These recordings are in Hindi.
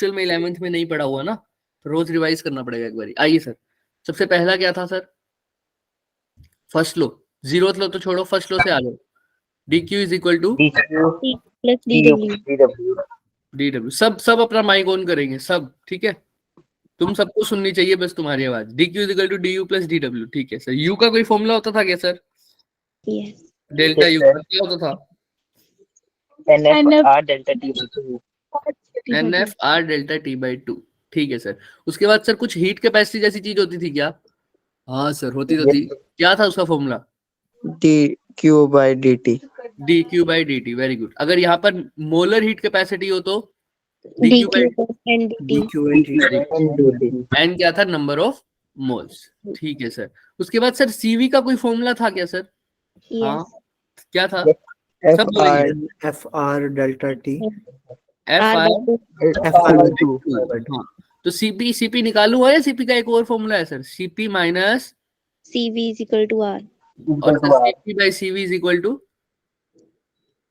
एक्चुअल में 11th में नहीं पढ़ा हुआ ना, तो रोज रिवाइज करना पड़ेगा एक बारी। आइए सर, सबसे पहला क्या था सर? फर्स्ट लो, जीरोथ लो तो छोड़ो, फर्स्ट लो से आ जाओ। dq is equal two plus dw। dw। सब अपना माइक ऑन करेंगे सब, ठीक है? तुम सबको सुननी चाहिए बस तुम्हारी आवाज। dq is equal to du plus dw, ठीक है सर। u का कोई फॉर्मूला होता था क्या सर? यस, डेल्टा u का क्या होता था? NF R delta T by 2। NF R delta T by 2, ठीक है सर। उसके बाद सर कुछ हीट कैपेसिटी जैसी चीज होती थी क्या? हाँ सर, होती तो थी। क्या था उसका formula? dq by dt। dq by dt, very good. अगर यहाँ पर मोलर हीट कैपेसिटी हो तो dq by dq by dt। n क्या था? नंबर ऑफ मोल्स, ठीक है सर। उसके बाद सर सीवी का कोई फॉर्मूला था क्या सर? हाँ, यस, क्या था? सब बोलेंगे। fr delta t। fr2। हाँ, तो सीपी निकालू है या सीपी का एक और फॉर्मूला है sir? CP minus cv is equal to r और CP by CV is equal to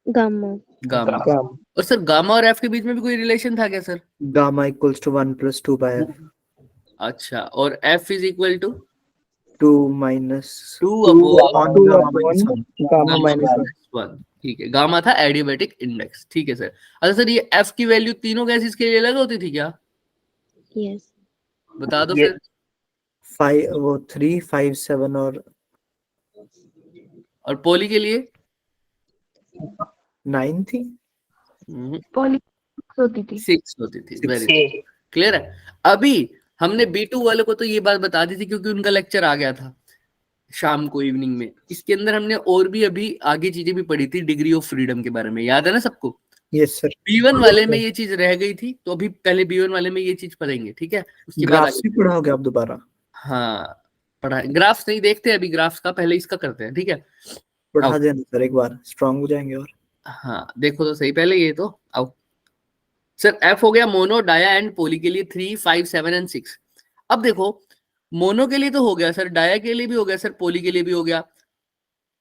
gamma। Gamma. और सर गामा और एफ के बीच में भी कोई रिलेशन था क्या sir? gamma equals to 1 plus 2 by f। अच्छा, और F is equal to 2 minus 2 on gamma minus 1। Gamma minus 1, ठीक है। गामा था एडियाबैटिक इंडेक्स, ठीक है सर। अच्छा सर, ये एफ की वैल्यू तीनों गैसेस के लिए अलग होती थी क्या? यस, बता दो फिर। 5 वो 3 5 7 और पोली के लिए 9 थी। पॉली होती थी 6 होती थी। वेरी क्लियर है। अभी हमने B2 वाले को तो ये बात बता दी थी क्योंकि उनका लेक्चर आ गया था शाम को, इवनिंग में। इसके अंदर हमने और भी अभी आगे चीजें भी पढ़ी थी, डिग्री ऑफ फ्रीडम के बारे में, याद है ना सबको? Yes sir. B1 वाले में ये चीज रह गई थी, तो अभी पहले B1 वाले में ये चीज पढ़ेंगे, ठीक है? उसके बाद ग्राफ्स भी पढ़ाओगे आप दोबारा? हाँ, पढ़ा। ग्राफ्स नहीं देखते अभी, ग्राफ्स का पहले इसका करते हैं, ठीक है? पढ़ा देना सर, एक बार स्ट्रांग हो जाएंगे। और हाँ, देखो तो सही पहले ये तो। आओ सर, एफ हो गया मोनो, डाया एंड पोली के लिए 3 5 7 एंड 6। अब देखो, मोनो के लिए तो हो गया सर, डाया के लिए भी हो गया सर, पोली के लिए भी हो गया।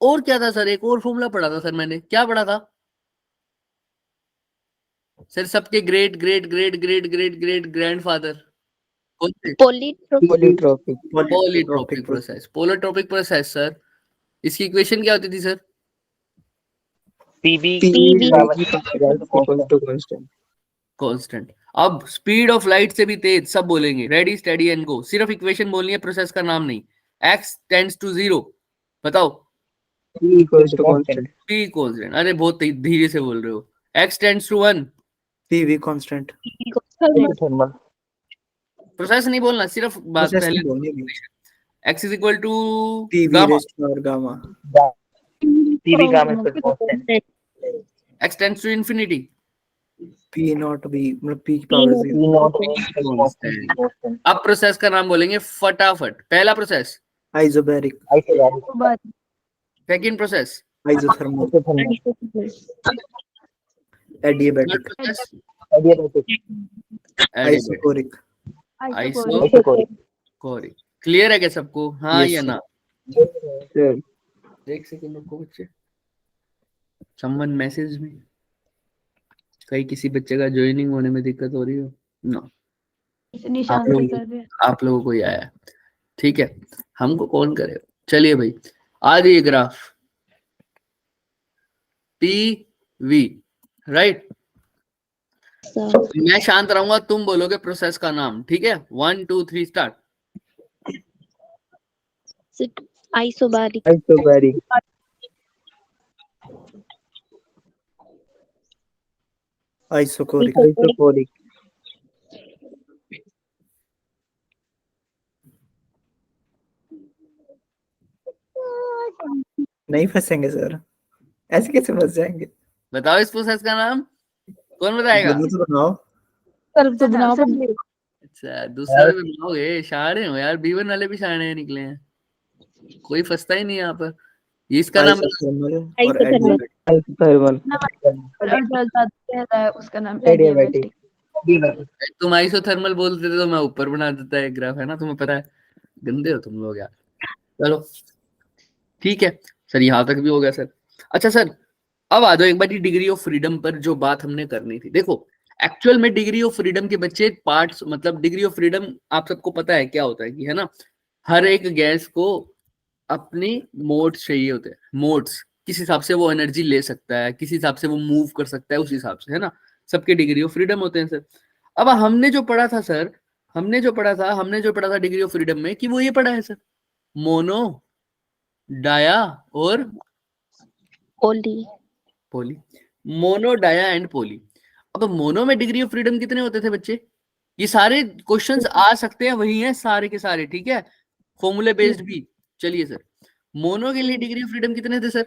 और क्या था सर? एक और फॉर्मूला पढ़ा था सर मैंने, क्या पढ़ा था सर? सबके great great great great great great grandfather कौन थे? Polytropic polytropic process. Polytropic process sir, इसकी इक्वेशन क्या होती थी सर? PB constant. अब स्पीड ऑफ लाइट से भी तेज, सब बोलेंगे। Ready steady and go. सिर्फ इक्वेशन बोलनी है, प्रोसेस का नाम नहीं। x टेंड्स टू 0, बताओ। p equals to constant। p constant, अरे बहुत धीरे से बोल रहे हो। x tends to 1, pv constant। Thermal. Process नहीं बोलना, सिर्फ बात प्रोसेस पहले। नहीं बोलनी है। x is equal to pv raised to power gamma। PB gamma equal constant. x tends to infinity, p not v मतलब p की पावर 0। कांस्टेंट। अब प्रोसेस का नाम बोलेंगे फटाफट। पहला process isobaric. Second process isothermal. Adiabatic. Isochoric. Isochoric. Clear है क्या सबको? हाँ Yes, या sir. ना? सर एक सेकंड रुको बच्चे, समवन मैसेज में कहीं किसी बच्चे का ज्वाइनिंग होने में दिक्कत हो रही हो ना? आप लोगों को ही आया है, ठीक है? हमको कौन करे? चलिए भाई, आ जाइए ग्राफ PV, राइट? मैं शांत रहूंगा, तुम बोलोगे प्रोसेस का नाम, ठीक है? 1 2 3 स्टार्ट। आइसोबैरिक। आइसोबैरिक। आइसोकोरिक। नहीं फंसेंगे सर, ऐसे कैसे फंस जाएंगे? बताओ इस प्रोसेस का नाम, कौन बताएगा? तो बनाओ। अच्छा, दूसरा भी बनाओगे? शाणे हो यार, B1 वाले भी शाणे निकले हैं, कोई फंसता ही नहीं यहाँ पर। इसका नाम उसका नाम एडियाबैटिक। तुम आइसोथर्मल बोलते थे तो मैं ऊपर बना देता है ग्राफ, है ना? तुम्हें पता है, गंदे हो तुम लोग यार। चलो ठीक है सर, यहाँ तक भी हो गया सर। अच्छा सर, अब आ जाओ एक बार डिग्री ऑफ फ्रीडम पर, जो बात हमने करनी थी। देखो, एक्चुअल में डिग्री ऑफ फ्रीडम के बच्चे पार्ट्स, मतलब डिग्री ऑफ फ्रीडम आप सबको पता है क्या होता है कि, है ना, हर एक गैस को अपनी मोड्स चाहिए होते हैं, मोड्स, किस हिसाब से वो एनर्जी ले सकता है, किस हिसाब से वो मूव कर सकता है, उस हिसाब से, है ना, सबके डिग्री ऑफ फ्रीडम होते हैं सर। अब हमने जो पढ़ा था सर, हमने जो पढ़ा था डिग्री ऑफ फ्रीडम में, कि वो ये पढ़ा है सर, मोनो, डाया और पोली। पोली, मोनो, डाया एंड पोली। अब मोनो में डिग्री ऑफ फ्रीडम कितने होते थे बच्चे? ये सारे क्वेश्चंस आ सकते हैं, वही हैं सारे के सारे, ठीक है, फॉर्मूले बेस्ड भी। चलिए सर, मोनो के लिए डिग्री ऑफ फ्रीडम कितने थे सर?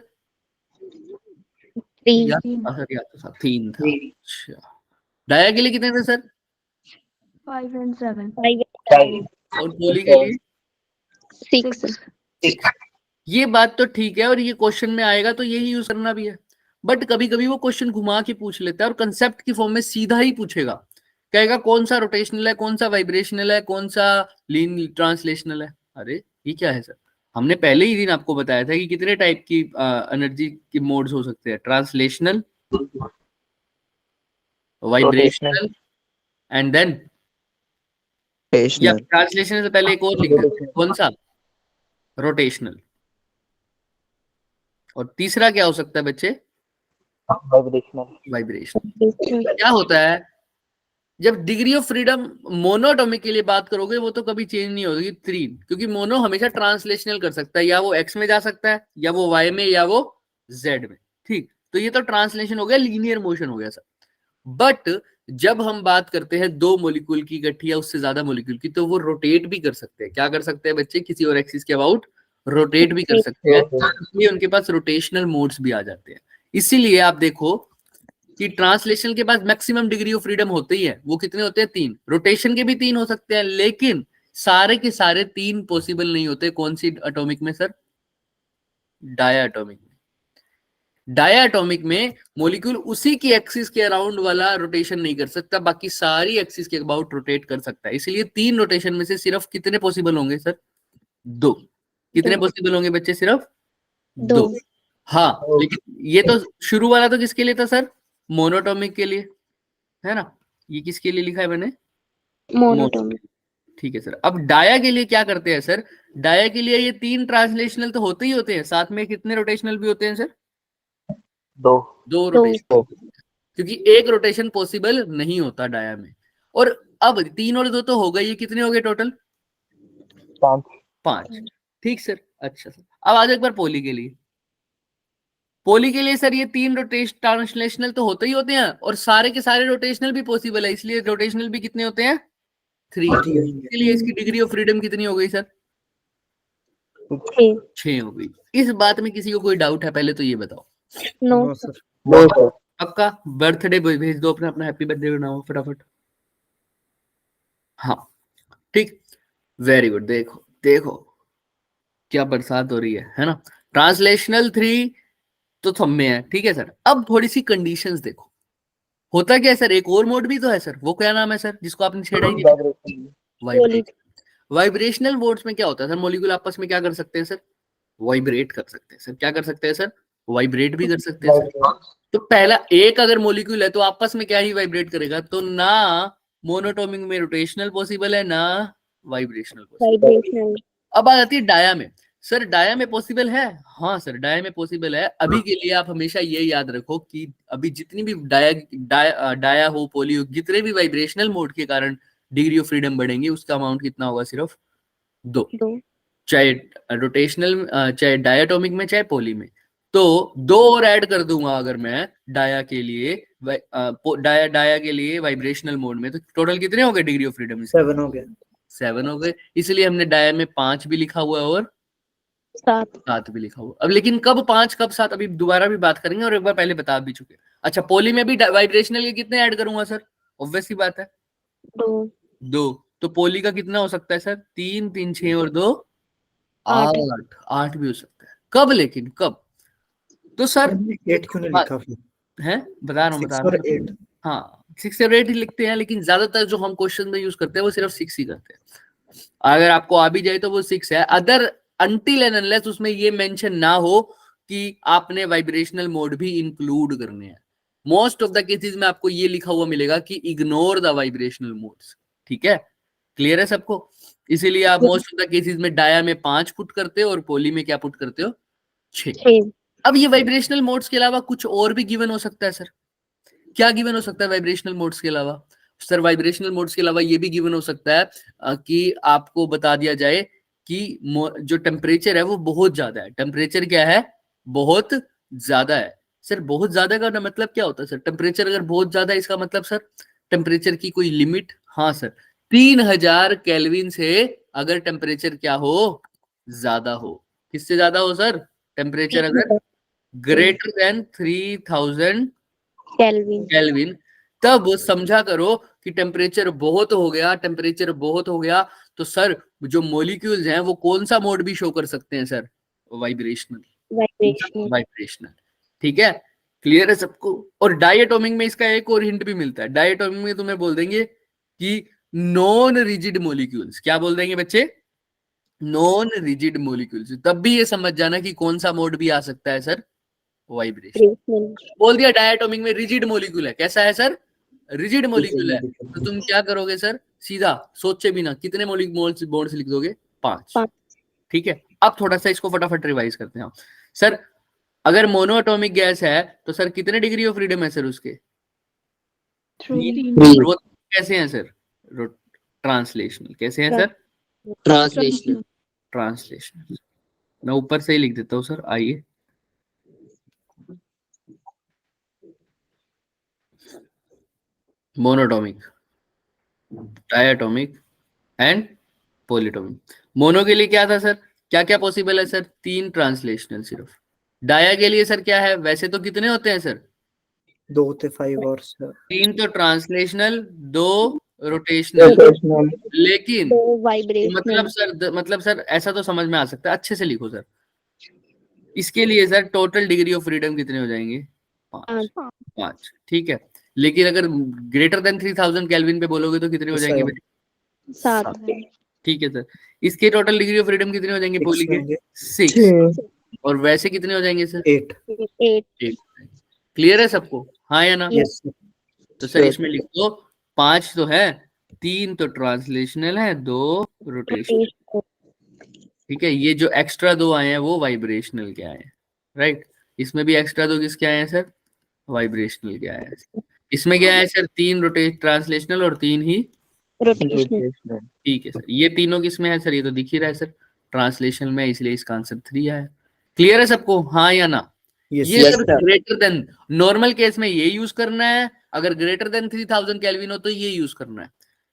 3 सर 3 था। अच्छा, डाया के लिए कितने थे सर? 5 and 7. 5. और पोली के लिए 6 ये बात तो ठीक है, और ये क्वेश्चन में आएगा तो यही यूज करना भी है, बट कभी कभी वो क्वेश्चन घुमा के पूछ लेता है और कंसेप्ट की फॉर्म में सीधा ही पूछेगा, कहेगा कौन सा रोटेशनल है, कौन सा वाइब्रेशनल है, कौन सा लीन ट्रांसलेशनल है। अरे ये क्या है सर, हमने पहले ही दिन आपको बताया था कि कितने टाइप की एनर्जी की मोड्स हो सकते हैं, ट्रांसलेशनल, वाइब्रेशनल एंड देन, या ट्रांसलेशन से पहले एक और लिख सकते हैं, कौन सा? रोटेशनल। और तीसरा क्या हो सकता है बच्चे? वाइब्रेशनल। क्या होता है जब डिग्री ऑफ फ्रीडम मोनोटॉमिक के लिए बात करोगे, वो तो कभी चेंज नहीं होगी 3, क्योंकि मोनो हमेशा ट्रांसलेशनल कर सकता है, या वो एक्स में जा सकता है, या वो वाई में, या वो जेड में, ठीक, तो ये तो ट्रांसलेशन हो गया, लीनियर मोशन हो गया सर। बट जब हम बात करते हैं 2 मॉलिक्यूल की इकट्ठी या उससे ज्यादा मॉलिक्यूल की, तो वो रोटेट भी कर सकते हैं। क्या कर सकते हैं बच्चे? किसी और एक्सिस के अबाउट रोटेट भी कर सकते हैं, इसलिए उनके पास रोटेशनल मोड्स भी आ जाते हैं। इसीलिए आप देखो कि ट्रांसलेशन के पास मैक्सिमम डिग्री ऑफ फ्रीडम होते ही है, वो कितने होते हैं? 3। रोटेशन के भी 3 हो सकते हैं, लेकिन सारे के सारे 3 पॉसिबल नहीं होते। कौन सी एटॉमिक में सर? डाया एटॉमिक में। डाया एटॉमिक में मॉलिक्यूल उसी की एक्सिस के अराउंड वाला रोटेशन नहीं कर सकता, बाकी सारी एक्सिस के अबाउट रोटेट कर सकता है। इसलिए 3 रोटेशन में से सिर्फ कितने पॉसिबल होंगे सर? 2। कितने पॉसिबल होंगे बच्चे? सिर्फ 2। हाँ, लेकिन ये तो शुरू वाला तो किसके लिए था सर? मोनोटॉमिक के लिए, है ना। ये किसके लिए लिखा है मैंने? मोनोटॉमिक। ठीक है सर। अब डाया के लिए क्या करते हैं सर? डाया के लिए ये 3 ट्रांसलेशनल तो होते ही होते हैं, साथ में कितने रोटेशनल भी होते हैं सर? 2 रोटेशन, क्योंकि एक रोटेशन पॉसिबल नहीं होता डाया में। और अब 3 और 2 तो हो गए, ये कितने हो गए टोटल? 5। ठीक सर। अच्छा सर, अब आज एक बार पोली के लिए। पोली के लिए सर ये 3 रोटेशन ट्रांसलेशनल तो होते ही होते हैं, और सारे के सारे रोटेशनल भी पॉसिबल है, इसलिए रोटेशनल भी कितने होते हैं? 3। इसके लिए इसकी डिग्री ऑफ फ्रीडम कितनी हो गई सर? 6 हो गई। इस बात में किसी को कोई डाउट है? पहले तो ये बताओ। No sir. पक्का? बर्थडे भेज दो अपना, अपना हैप्पी बर्थडे बनाओ फटाफट। हाँ ठीक, वेरी गुड। देखो देखो क्या बरसात हो रही है ना। ट्रांसलेशनल 3 तो थम्मे है, ठीक है सर। अब थोड़ी सी कंडीशंस देखो, होता क्या है सर? एक और मोड भी तो है सर, वो क्या नाम है सर जिसको आपने छेड़ा ही नहीं? वाइब्रेशन। वाइब्रेशनल मोड्स में क्या होता है सर? मॉलिक्यूल आपस में क्या कर सकते हैं सर? वाइब्रेट कर सकते हैं सर। क्या कर सकते हैं सर? वाइब्रेट भी कर सकते हैं सर। तो पहला एक अगर मॉलिक्यूल है तो आपस में क्या ही वाइब्रेट करेगा, तो ना मोनोटॉमिक में रोटेशनल पॉसिबल है, ना वाइब्रेशनल पॉसिबल। अब आ जाती है डाया में। सर डाया में पॉसिबल है? हाँ सर, डाया में पॉसिबल है। अभी के लिए आप हमेशा ये याद रखो कि अभी जितनी भी डाया हो, पोली हो, जितने भी वाइब्रेशनल मोड के कारण डिग्री ऑफ फ्रीडम बढ़ेंगे, उसका अमाउंट कितना होगा? सिर्फ 2। चाहे रोटेशनल, चाहे डायाटॉमिक में, चाहे पोली में। तो 2 और ऐड कर दूंगा अगर मैं डाया के लिए, डाया के लिए वाइब्रेशनल मोड में, तो टोटल कितने हो गए डिग्री ऑफ फ्रीडम? 7 हो गए। 7 हो गए। इसलिए हमने डाया में 5 भी लिखा हुआ है और 7 भी लिखा हुआ। अब लेकिन कब 5 कब 7 अभी दोबारा भी बात करेंगे, और एक बार पहले बता भी चुके। अच्छा, पोली में भी वाइब्रेशनल के कितने ऐड करूंगा सर? ऑब्वियस ही बात है, 2। तो पोली का कितना हो सकता है सर? 3 3 6 और 2 8। 8 भी हो सकता है। कब? लेकिन कब? तो सर 8 क्यों नहीं लिखा फिर? है बता रहा हूँ। हाँ 6 और 8 ही लिखते हैं, लेकिन ज्यादातर जो हम क्वेश्चन में यूज करते हैं वो सिर्फ 6 ही करते हैं। अगर आपको आ भी जाए तो वो 6 है। अदर अनटिल एंड अनलेस उसमें ये मेंशन ना हो कि आपने वाइब्रेशनल मोड भी इंक्लूड करने हैं। मोस्ट ऑफ द केसेस में आपको ये लिखा हुआ मिलेगा कि इग्नोर द वाइब्रेशनल मोड्स। ठीक है, क्लियर है सबको? इसीलिए आप मोस्ट ऑफ द केसेस में डाया में 5 पुट करते हो और पोली में क्या पुट करते हो? 6। अब ये वाइब्रेशनल मोड्स के अलावा कुछ और भी गिवन हो सकता है सर। क्या गिवन हो सकता है वाइब्रेशनल मोड्स के अलावा? सर वाइब्रेशनल मोड्स के अलावा ये भी गिवन हो सकता है कि आपको बता दिया जाए कि जो टेम्परेचर है वो बहुत ज्यादा है। टेम्परेचर क्या है? बहुत ज्यादा है। सर बहुत ज्यादा का मतलब क्या होता है सर? टेम्परेचर अगर बहुत ज्यादा है इसका मतलब सर टेम्परेचर की कोई लिमिट? हाँ सर, 3000 केल्विन से अगर टेम्परेचर क्या हो? ज्यादा हो। किससे ज्यादा हो सर? टेम्परेचर अगर ग्रेटर देन 3000 केल्विन, तब समझा करो कि टेम्परेचर बहुत हो गया। टेम्परेचर बहुत हो गया तो सर जो मॉलिक्यूल्स हैं वो कौन सा मोड भी शो कर सकते हैं सर? वाइब्रेशनल। वाइब्रेशनल। ठीक है, क्लियर है सबको? और डायटोमिक में इसका एक और हिंट भी मिलता है। डायटोमिक में तुम्हें बोल देंगे कि नॉन रिजिड मॉलिक्यूल्स। क्या बोल देंगे बच्चे? Non rigid molecules. तब भी ये समझ जाना कि कौन सा मोड भी आ सकता है सर? वाइब्रेशन। बोल दिया डायटोमिक में रिजिड मॉलिक्यूल है। कैसा है सर? रिजिड मॉलिक्यूल है। तो तुम क्या करोगे सर? सीधा सोचे बिना कितने बॉन्ड्स लिख दोगे? 5। ठीक है, अब थोड़ा सा इसको फटाफट रिवाइज करते हैं सर। अगर मोनोएटॉमिक गैस है तो सर कितने डिग्री ऑफ फ्रीडम है सर उसके? 3। वो कैसे हैं सर? ट्रांसलेशनल। कैसे हैं सर? ट्रांसलेशनल। मैं ऊपर से ही लिख देता हूँ सर, आइए। Monoatomic, diatomic and polyatomic. Mono के लिए क्या था सर? क्या क्या पॉसिबल है सर? 3 ट्रांसलेशनल सिर्फ। डाया के लिए सर क्या है? वैसे तो कितने होते हैं सर? 2 से 5 और 3 तो ट्रांसलेशनल, 2 रोटेशनल। लेकिन मतलब सर ऐसा तो समझ में आ सकता है, अच्छे से लिखो सर। इसके लिए sir total degree of freedom कितने हो जाएंगे? 5। ठीक है, लेकिन अगर ग्रेटर देन 3000 केल्विन पे बोलोगे तो कितने हो जाएंगे? 7। ठीक है सर, इसके टोटल डिग्री ऑफ फ्रीडम कितने हो जाएंगे? पोली के 6। और वैसे कितने हो जाएंगे सर? 8। क्लियर है सबको? हाँ या ना? तो सर इसमें लिख दो 5 तो है, 3 तो ट्रांसलेशनल है, 2 रोटेशनल। ठीक है, ये जो एक्स्ट्रा 2 आए हैं वो वाइब्रेशनल के आए हैं। राइट, इसमें भी एक्स्ट्रा 2 किसके आए हैं सर? वाइब्रेशनल के आए हैं। इसमें क्या है सर? 3 ट्रांसलेशनल और 3 ही रोटेशनल। ठीक है सर, ये तीनों किसमें है सर? ये तो दिख ही रहा है सर, ट्रांसलेशन में, इसलिए इसका आंसर 3 आया। क्लियर है सबको? हाँ या ना? ये sir greater than, normal case में ये यूज करना है। अगर ग्रेटर देन 3000 केल्विन हो तो ये यूज करना है।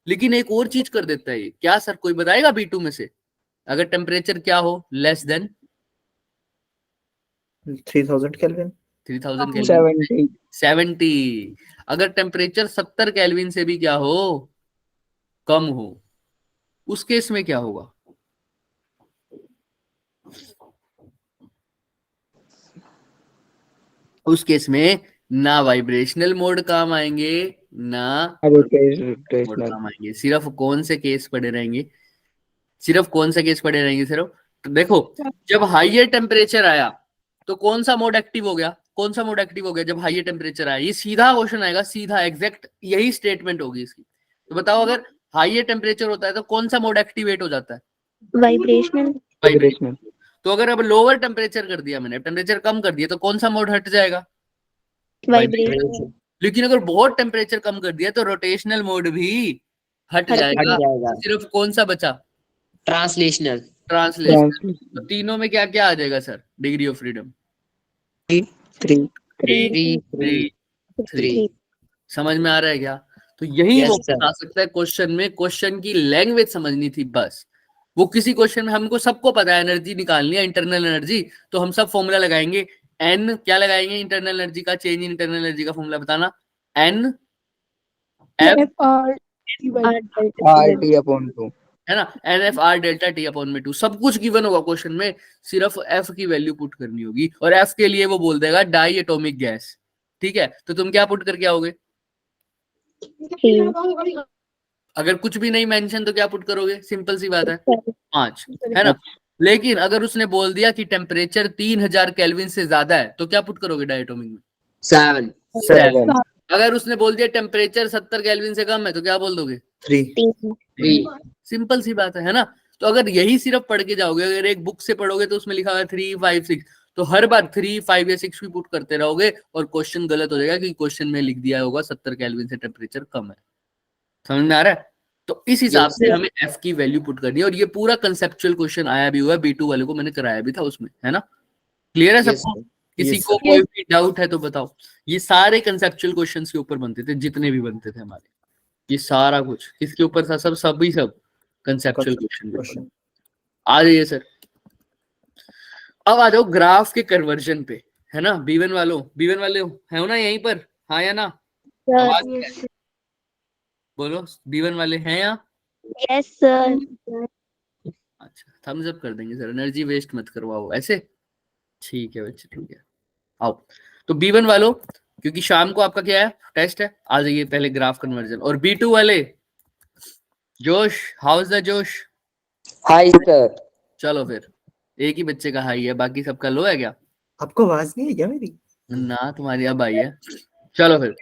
लेकिन एक और चीज कर देता है, क्या सर? कोई बताएगा B2 में से? अगर टेम्परेचर क्या हो लेस देन 3000 केल्विन, 3000 केल्विन, 70। अगर टेम्परेचर 70 केल्विन से भी क्या हो? कम हो, उस केस में क्या होगा? उस केस में ना वाइब्रेशनल मोड काम आएंगे ना मोड काम आएंगे। सिर्फ कौन से केस पड़े रहेंगे? सिर्फ कौन से केस पड़े रहेंगे सिर्फ? तो देखो, जब हाइयर टेम्परेचर आया तो कौन सा मोड एक्टिव हो गया? कौन सा मोड एक्टिव हो गया जब हाइयर टेम्परेचर आया? ये सीधा क्वेश्चन आएगा, सीधा एग्जैक्ट यही स्टेटमेंट होगी इसकी। तो बताओ, अगर हाइयर टेम्परेचर होता है तो कौन सा मोड एक्टिवेट हो जाता है? वाइब्रेशनल। तो अगर अब लोअर टेम्परेचर कर दिया मैंने, टेम्परेचर कम कर दिया, तो कौन सा मोड हट जाएगा? वाइब्रेशनल। लेकिन अगर बहुत टेम्परेचर कम कर दिया तो रोटेशनल मोड भी हट जाएगा। सिर्फ कौन सा बचा? ट्रांसलेशनल। तो तीनों में क्या क्या आ जाएगा सर? Degree of freedom 3। समझ में आ रहा है क्या? तो यही वो बता सकता है क्वेश्चन में। क्वेश्चन की लैंग्वेज समझनी थी बस। वो किसी क्वेश्चन में हमको सबको पता है एनर्जी निकालनी है, इंटरनल एनर्जी, तो हम सब फॉर्मूला लगाएंगे। एन क्या लगाएंगे? इंटरनल एनर्जी का, चेंज इन इंटरनल एनर्जी का फॉर्मूला बताना। एन एफ RT अपॉन 2 है ना, NF/R डेल्टा T अपॉन में 2। सब कुछ गिवन होगा क्वेश्चन में, सिर्फ F की वैल्यू पुट करनी होगी। और F के लिए वो बोल देगा डाई एटॉमिक गैस। ठीक है, तो तुम क्या पुट करके आओगे? अगर कुछ भी नहीं मेंशन तो क्या पुट करोगे? सिंपल सी बात है, 5, है ना। लेकिन अगर उसने बोल दिया कि टेम्परेचर 3000 केल्विन से ज्यादा है तो क्या पुट करोगे डायटोमिक में? 7। 7। अगर उसने बोल दिया टेम्परेचर 70 केल्विन से कम है तो क्या बोल दोगे? 3. 3. सिंपल सी बात है ना? तो अगर यही सिर्फ पढ़ के जाओगे, अगर एक बुक से पढ़ोगे तो उसमें लिखा हुआ 3, 5, 6, तो हर बार 3, 5 या 6 भी पुट करते रहोगे और क्वेश्चन गलत हो जाएगा क्योंकि क्वेश्चन में लिख दिया होगा 70 केल्विन से टेम्परेचर कम है। समझ में आ रहा है? तो इस हिसाब से हमें एफ की वैल्यू पुट करनी है और ये पूरा कंसेप्चुअल क्वेश्चन आया भी हुआ है, B2 वाले को मैंने कराया भी था उसमें, है ना? क्लियर है सबको? किसी को कोई भी डाउट है तो बताओ। ये सारे कंसेप्चुअल क्वेश्चंस के ऊपर बनते थे, जितने भी बनते थे हमारे, ये सारा कुछ किसके ऊपर था? सब कंसेप्चुअल क्वेश्चन। आ जाइए सर, अब आ जाओ ग्राफ के कन्वर्जन पे, है ना? B1 वाले है ना यहीं पर? हाँ या ना? आवाज Yes. बोलो, B1 वाले हैं यहाँ? Yes, sir. अच्छा, थम्स अप कर देंगे सर, एनर्जी वेस्ट मत करवाओ ऐसे। ठीक है बच्चे, ठीक है, आओ। तो B1 वालों, क्योंकि शाम को आपका क्या है? टेस्ट है, आ जाइए पहले ग्राफ कन्वर्जन। और B2 वाले, जोश, हाउ इज द जोश? High sir. चलो फिर, एक ही बच्चे का हाई है, बाकी सबका लो है क्या? आपको आवाज नहीं है क्या मेरी? ना, तुम्हारी अब आई है। चलो फिर,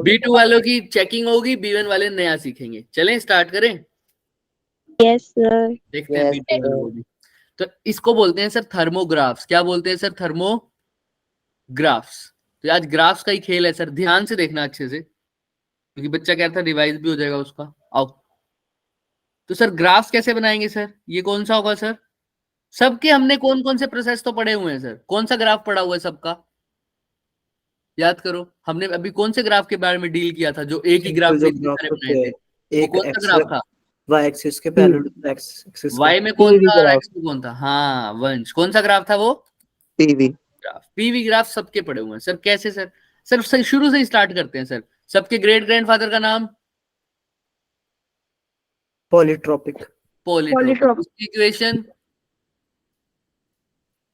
B2 वालों की चेकिंग होगी, B1 वाले नया सीखेंगे। चलें स्टार्ट करें? Yes, sir. देखते हैं B2 वालों को भी। तो इसको बोलते हैं सर थर्मोग्राफ्स। क्या बोलते हैं सर? थर्मोग्राफ्स। तो आज ग्राफ्स का ही खेल है सर, ध्यान से देखना अच्छे से, क्योंकि बच्चा कह रहा था रिवाइज भी हो जाएगा उसका। आओ, तो सर ग्राफ्स कैसे बनाएंगे सर? ये कौन सा होगा सर? सबके हमने कौन कौन से प्रोसेस तो पढ़े हुए हैं सर? कौन सा ग्राफ पढ़ा हुआ है सबका? याद करो, हमने अभी कौन से ग्राफ के बारे में डील किया था जो एक ही ग्राफ में इतने सारे बनाए थे? वो एक कौन सा ग्राफ था? y एक्सिस के parallel to x axis Y में कौन था और एक्स में कौन था? हाँ वंश, कौन सा ग्राफ था वो? PV graph. पीवी ग्राफ सबके पढ़े हुए हैं सर। कैसे सर? सर शुरू से ही स्टार्ट करते हैं सर। सबके ग्रेट ग्रैंडफादर का नाम? Polytropic polytropic. इक्वेशन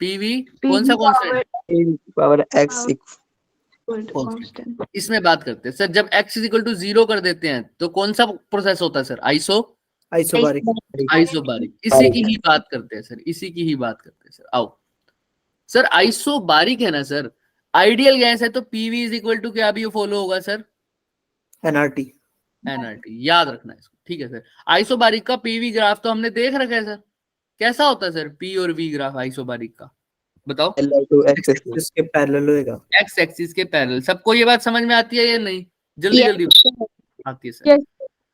पीवी कौन सा कांस्टेंट? Power x Constant. इसमें बात करते हैं सर, जब x इक्वल टू 0 कर देते हैं तो कौन सा प्रोसेस होता है सर? Isobaric isobaric. इसी की ही बात करते हैं सर, इसी की ही बात करते हैं सर। आओ सर, आइसोबारिक है ना सर? आइडियल गैस है तो पीवी इज इक्वल टू क्या भी फॉलो होगा सर? एनआरटी याद रखना है इसको, ठीक है सर। आइसोबारिक का पीवी ग्राफ तो हमने देख रखा है सर, कैसा होता है सर पी और वी ग्राफ आइसोबारिक का? बताओ। एक्सिस के पैरेलल होएगा, एक्स एक्सिस के पैरेलल। सबको ये बात समझ में आती है या नहीं? जल्दी Yes, जल्दी sir. आती है सर। Yes.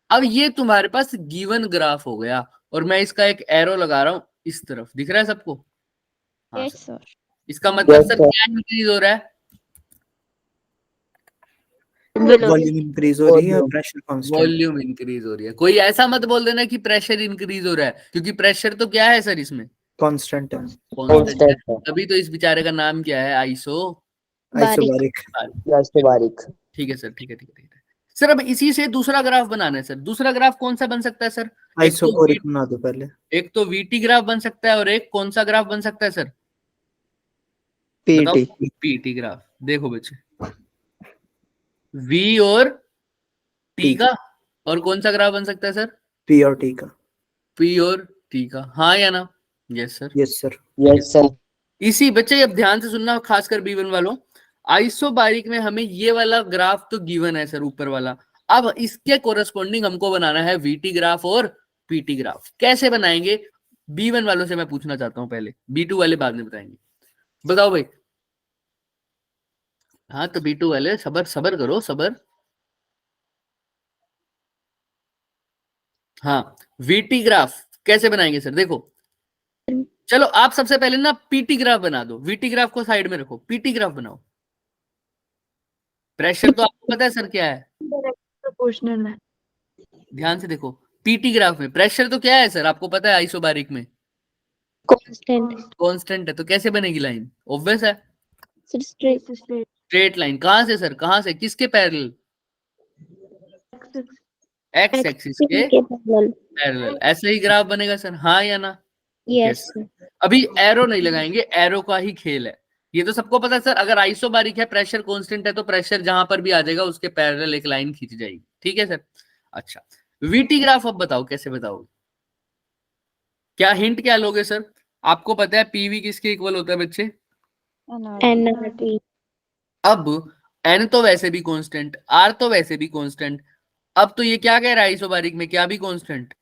अब ये तुम्हारे पास गिवन ग्राफ हो गया और मैं इसका एक एरो लगा रहा हूं इस तरफ, दिख रहा है सबको? हाँ Yes, सर। sir. इसका मतलब सर क्या इंक्रीज हो रहा है? वॉल्यूम इंक्रीज हो रही है, प्रेशर कांस्टेंट, वॉल्यूम इंक्रीज हो रही है। कोई ऐसा मत बोल देना कि प्रेशर इंक्रीज हो रहा है, क्योंकि प्रेशर तो क्या है सर इसमें? कांस्टेंट है, कांस्टेंट है। तभी तो इस बेचारे का नाम क्या है? आइसोबारिक ठीक है सर, ठीक है, ठीक है, ठीक है सर। अब इसी से दूसरा ग्राफ बनाना है सर। दूसरा ग्राफ कौन सा बन सकता है सर? आइसोकोरिक बना दो पहले। एक तो वीटी ग्राफ बन सकता है और एक कौन सा ग्राफ बन सकता है सर? PT PT graph. देखो बच्चे, वी और टी का, और कौन सा ग्राफ बन सकता है सर? पी और टी का, पी और टी का, हाँ या ना? Yes sir, yes sir, yes sir. इसी बच्चे अब ध्यान से सुनना, खासकर B1 वालों। आइसोबारिक में हमें ये वाला ग्राफ तो गिवन है सर, ऊपर वाला। अब इसके कोरस्पॉन्डिंग हमको बनाना है वीटी ग्राफ और पीटी ग्राफ। कैसे बनाएंगे? B1 वालों से मैं पूछना चाहता हूं पहले, B2 वाले बाद में बताएंगे। बताओ भाई। हाँ तो B2 वाले सबर सबर करो, सबर। हाँ, वीटी ग्राफ कैसे बनाएंगे सर? देखो, चलो आप सबसे पहले ना पीटी ग्राफ बना दो, वीटी ग्राफ को साइड में रखो, पीटी ग्राफ बनाओ। प्रेशर तो आपको पता है सर क्या है? Proportional है। ध्यान से देखो, पीटी ग्राफ में प्रेशर तो क्या है सर? आपको पता है आइसोबारिक में Constant. कांस्टेंट है। तो कैसे बनेगी लाइन? ऑब्वियस है, So straight. Straight line. कहां से सर? कहां से? किसके पैरेलल? एक्स एक्सिस के parallel. पैरेलल। ऐसे ही ग्राफ बनेगा सर, हाँ या ना? Yes, sir. अभी एरो नहीं लगाएंगे, एरो का ही खेल है। ये तो सबको पता है सर, अगर आइसोबारिक है, प्रेशर कांस्टेंट है, तो प्रेशर जहां पर भी आ जाएगा उसके पैरेलल एक लाइन खींच जाएगी। ठीक है सर? अच्छा, वीटी ग्राफ अब बताओ कैसे बताओगे? क्या हिंट क्या लोगे सर? आपको पता है पीवी किसके इक्वल होता है बच्चे? NRT. अब N तो वैसे भी कांस्टेंट, R तो वैसे भी कांस्टेंट, अब तो ये क्या कह रहा है आइसोबारिक में, क्या भी कांस्टेंट,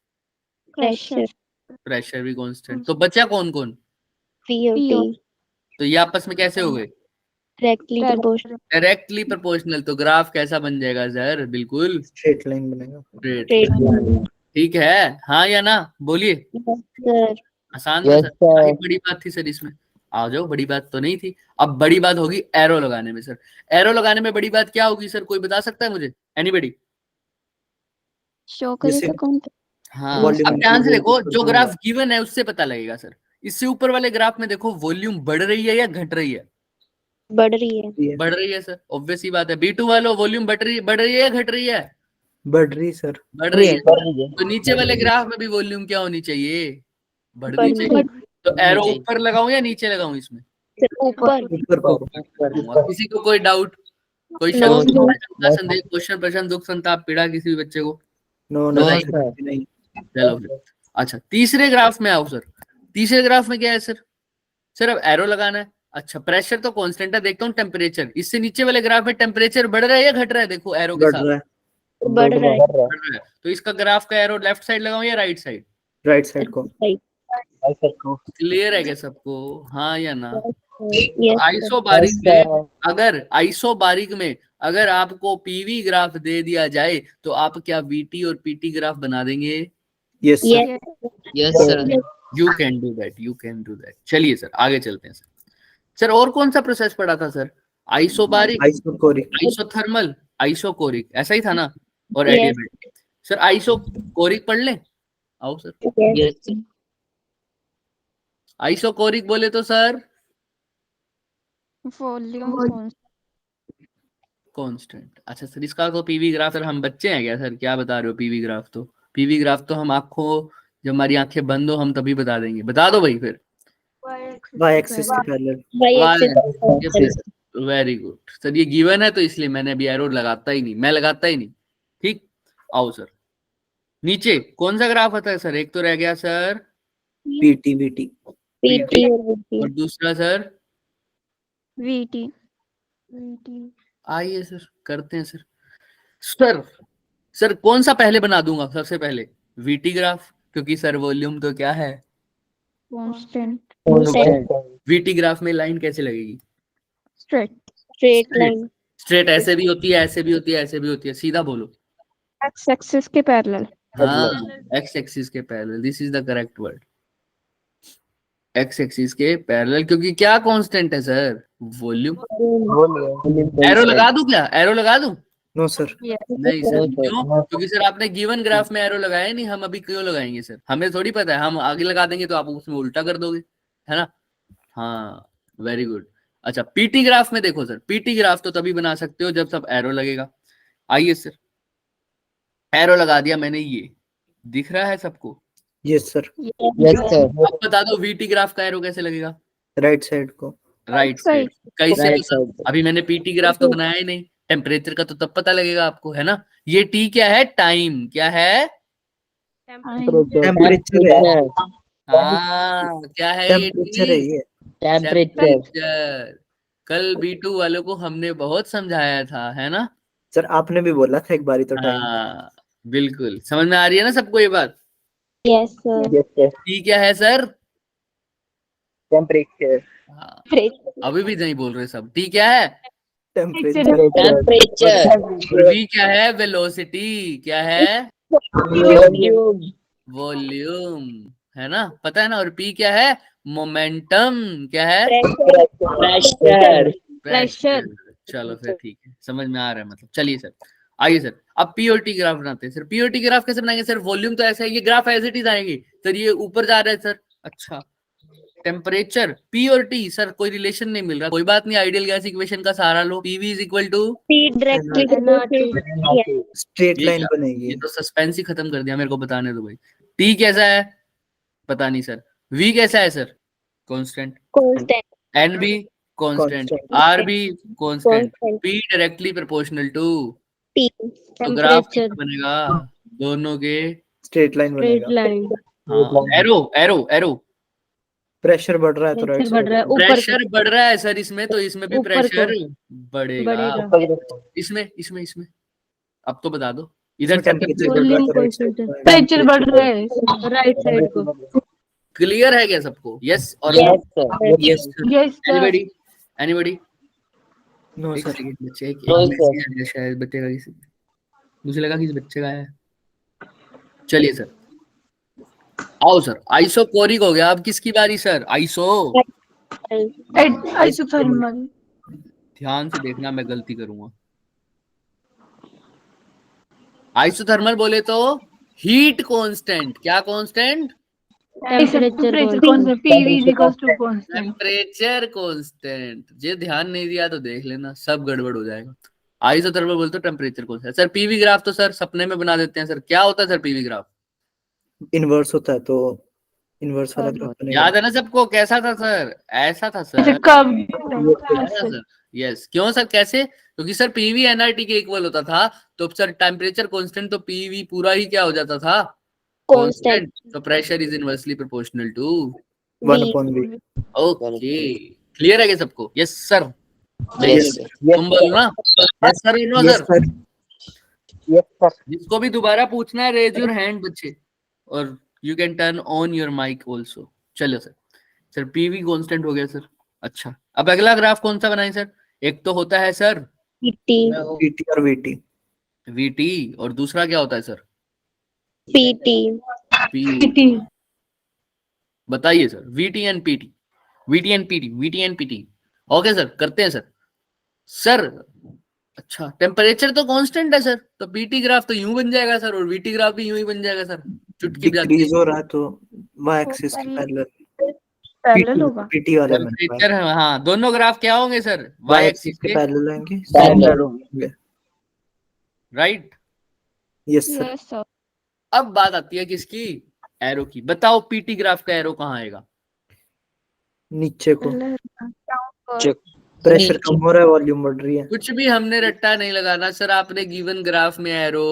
Pressure. प्रेशर भी कांस्टेंट, तो बचा कौन कौन, POT. तो ये आपस में कैसे हो गए, Directly proportional. डायरेक्टली प्रोपोर्शनल, तो ग्राफ कैसा बन जाएगा सर, बिल्कुल स्ट्रेट लाइन बनेगा। स्ट्रेट। Straight line. ठीक है, हाँ या ना बोलिए, Yes, sir. आसान था सर, क्या ही बड़ी बात थी सर इसमें, आ जाओ, बड़ी बात तो नहीं थी। अब बड़ी बात होगी एरो लगाने में सर, एरो लगाने में बड़ी बात क्या होगी सर, कोई बता सकता है मुझे, एनीबडी? शो करे जैसे तो कौन हाँ, Volume अब ध्यान से increase देखो, होगी, जो तो ग्राफ गिवन है उससे पता लगेगा सर। इससे ऊपर वाले ग्राफ में देखो वॉल्यूम बढ़ रही है या घट रही है, बढ़ रही है। बढ़ रही है सर, ऑब्वियस ही बात है। B2 वालों वॉल्यूम बढ़ रही है या घट रही है, बढ़ रही सर। बढ़ रही है, तो नीचे वाले ग्राफ में भी वॉल्यूम क्या होनी चाहिए, बढ़नी बढ़नी चाहिए। तो एरो ऊपर लगाऊं या नीचे लगाऊं इसमें, ऊपर। ऊपर को। किसी को कोई डाउट, कोई शक, No, no. संदेह, क्वेश्चन, प्रश्न, दुख, संताप, पीड़ा किसी भी बच्चे को? नो नहीं। चलो फिर, अच्छा तीसरे ग्राफ में आओ सर। तीसरे ग्राफ में क्या है सर, सर अब एरो लगाना है। अच्छा प्रेशर तो कांस्टेंट है, देखता हूँ टेम्परेचर, इससे नीचे वाले ग्राफ में टेम्परेचर बढ़ रहा है या घट रहा है, देखो एरो के बढ़ साथ रहा है। बढ़ रहा है। बढ़ रहा है। तो इसका ग्राफ का एरो लेफ्ट साइड लगाऊं या राइट साइड, राइट साइड को। क्लियर है क्या सबको, हाँ या ना? Yes, आइसोबारिक में, अगर आइसोबारिक में अगर आपको पीवी ग्राफ दे दिया जाए तो आप क्या वीटी और पीटी ग्राफ बना देंगे? Yes sir. yes, sir. You can do that, you can do that. चलिए सर आगे चलते हैं सर। सर और कौन सा प्रोसेस पढ़ा था sir, isobaric, isochoric. Isothermal, isochoric, ऐसा ही था ना, और Yes. एडियाबैटिक। सर आइसोकोरिक पढ़ लें, आओ सर। yes. आइसोकोरिक बोले तो सर वॉल्यूम कांस्टेंट। अच्छा सर इसका तो पीवी ग्राफ, सर हम बच्चे हैं क्या सर, क्या बता रहे हो, पीवी ग्राफ तो, पीवी ग्राफ तो हम आंखों, जब हमारी आंखें बंद हो हम तभी बता देंगे, बता दो भाई फिर। वाई एक्सिस के parallel. Y-axis. Very good sir, ये गिवन है तो इसलिए मैंने अभी एरो लगाता ही नहीं, मैं लगाता ही नहीं। ठीक, आओ सर नीचे कौन सा ग्राफ आता है सर, एक तो रह गया सर पीटी वीटी। PT और VT. और दूसरा सर, वीटी आइए सर करते हैं सर। सर सर कौन सा पहले बना दूंगा, सबसे पहले वीटी ग्राफ, क्योंकि सर वॉल्यूम तो क्या है, कांस्टेंट वीटी ग्राफ में लाइन कैसे लगेगी, स्ट्रेट Straight line. स्ट्रेट, ऐसे भी होती है, ऐसे भी होती है, ऐसे भी होती है, सीधा बोलो। एक्स एक्सिस के पैरेलल हाँ, एक्स एक्सिस के parallel, this is the correct word, x axis के पैरेलल, क्योंकि क्या कांस्टेंट है सर, वॉल्यूम। एरो लगा दूं क्या, एरो लगा दूं? No sir. नहीं सर, क्यों? क्योंकि सर आपने गिवन ग्राफ में एरो लगाया नहीं, हम अभी क्यों लगाएंगे सर, हमें थोड़ी पता है, हम आगे लगा देंगे तो आप उसमें उल्टा कर दोगे, है ना? हाँ वेरी गुड। अच्छा पीटी ग्राफ में देखो सर, पीटी ग्राफ तो तभी बना सकते हो जब सब एरो लगेगा। आइए सर, एरो लगा दिया मैंने, ये दिख रहा है सबको? Yes sir. अब बता दो वीटी ग्राफ का एरो कैसे लगेगा, राइट साइड को। Right side. कैसे पता? अभी मैंने पीटी ग्राफ तो बनाया ही नहीं, टेम्परेचर का तो तब पता लगेगा आपको, है ना? ये टी क्या है, टाइम, क्या है, टेम्परेचर है। हाँ क्या है, ये टेम्परेचर है टी, ये। टेम्परेचर। कल B2 वालों को हमने बहुत समझाया था, है ना? सर आपने भी बोला था एक बारी तो टाइम। हाँ बिल्कुल, समझ में आ रही है ना सबको ये बात? Yes, sir. टी क्या है सर, टेम्परेचर। हाँ, Pressure. अभी भी नहीं बोल रहे सब, टी क्या है, टेम्परेचर। और वी क्या है, वेलोसिटी, क्या है, वॉल्यूम, है ना, पता है ना? और पी क्या है, मोमेंटम, क्या है, प्रेशर। चलो फिर ठीक है, समझ में आ रहा है मतलब। चलिए सर आइए सर, अब पी और टी ग्राफ बनाते हैं सर। पी और टी ग्राफ कैसे बनाएंगे सर, वॉल्यूम तो ऐसा है, ये ग्राफ एज इट इज आएंगे सर, ये ऊपर जा रहा है सर। अच्छा टेम्परेचर, पी और टी सर कोई रिलेशन नहीं मिल रहा, कोई बात नहीं, आइडियल गैस इक्वेशन का सहारा लो, PV is equal to, P directly proportional. Straight ये लाइन क्या? बनेगी। ये तो सस्पेंस ही खत्म कर दिया, मेरे को बताने दो भाई। टी कैसा है, पता नहीं सर। वी कैसा है सर, कांस्टेंट। Constant. एन भी कांस्टेंट, Constant. आर भी constant, Constant. P directly proportional to, T. तो ग्राफ Temperature. कैसा बनेगा, दोनों के, स्ट्रेट लाइन बनेगा। line. हाँ, एरो एरो एरो प्रेशर बढ़ रहा है तो राइट प्रेशर बढ़ रहा है साइड ऊपर प्रेशर बढ़ रहा है सर इसमें, तो इसमें भी ऊपर को प्रेशर बढ़ेगा। बढ़ेगा। ऊपर की तरफ। इसमें इसमें इसमें अब तो बता दो, इधर इसमें टेम्परेचर बढ़ रहा है वॉल्यूम तो राइट कोएफिशिएंट साइड टेम्परेचर बढ़ रहा है राइट साइड को। क्लियर है क्या सबको? यस और Yes, sir. Yes sir yes sir. Anybody anybody? No एक सर सेकंड बच्चे, एक No, मैसेज आ गया शायद बच्चे का, किसी मुझे लगा किसी बच्चे का है। चलिए सर, आओ सर, आइसोकोरिक हो गया, अब किसकी बारी सर? आइसोथर्मल। ध्यान से देखना, मैं गलती करूंगा। आइसोथर्मल बोले तो हीट कांस्टेंट, क्या constant? Temperature constant PV equals to constant. Temperature constant. ये ध्यान नहीं दिया तो देख लेना, सब गड़बड़ हो जाएगा। आइसोथर्मल बोलते तो temperature constant. Sir PV graph तो सर सपने में बना देते हैं सर, क्या होता है सर पीवी ग्राफ? इनवर्स होता है तो इनवर्स वाला ग्राफ बनेगा याद है ना सबको? कैसा था सर? ऐसा था सर, अच्छा कब ऐसा सर। यस, क्यों सर कैसे? क्योंकि सर पीवी एनआरटी के इक्वल होता था, तो सर टेम्परेचर कांस्टेंट तो पीवी पूरा ही क्या हो जाता था? कांस्टेंट। तो pressure is inversely proportional to 1/v okay. Clear है क्या सबको? Yes sir. Yes, sir. तुम बोलो ना यस सर और no yes sir. Sir Yes, sir. जिसको भी दोबारा पूछना है रेज योर हैंड बच्चे, और you can turn on your mic also. चलो सर, सर पीवी कांस्टेंट हो गया सर। अच्छा, अब अगला ग्राफ कौन सा बनाएं सर? एक तो होता है सर PT PT और VT वीटी, और दूसरा क्या होता है सर? PT पी। बताइए sir, VT and PT, VT and PT, VT and PT. Okay sir, करते हैं सर। सर अच्छा, टेम्परेचर तो कांस्टेंट है सर, तो पीटी ग्राफ तो यूं बन जाएगा सर, और वीटी ग्राफ भी यूं ही बन जाएगा सर, चुटकी बजाते। डिक्रीज हो रहा है तो y एक्सिस के पैरेलल पैरेलल होगा। PT वाले में टेम्परेचर है, हाँ दोनों ग्राफ क्या होंगे sir? y Y axis axis के के, पैरेलल होंगे Parallel होंगे। Right. Yes sir yes sir. अब बात आती है किसकी? एरो की। बताओ पीटी ग्राफ का एरो कहाँ आएगा? नीचे को Check. प्रेशर कम हो रहा है वॉल्यूम बढ़ रही है कुछ भी हमने रट्टा नहीं लगाना सर, आपने गिवन ग्राफ में एरो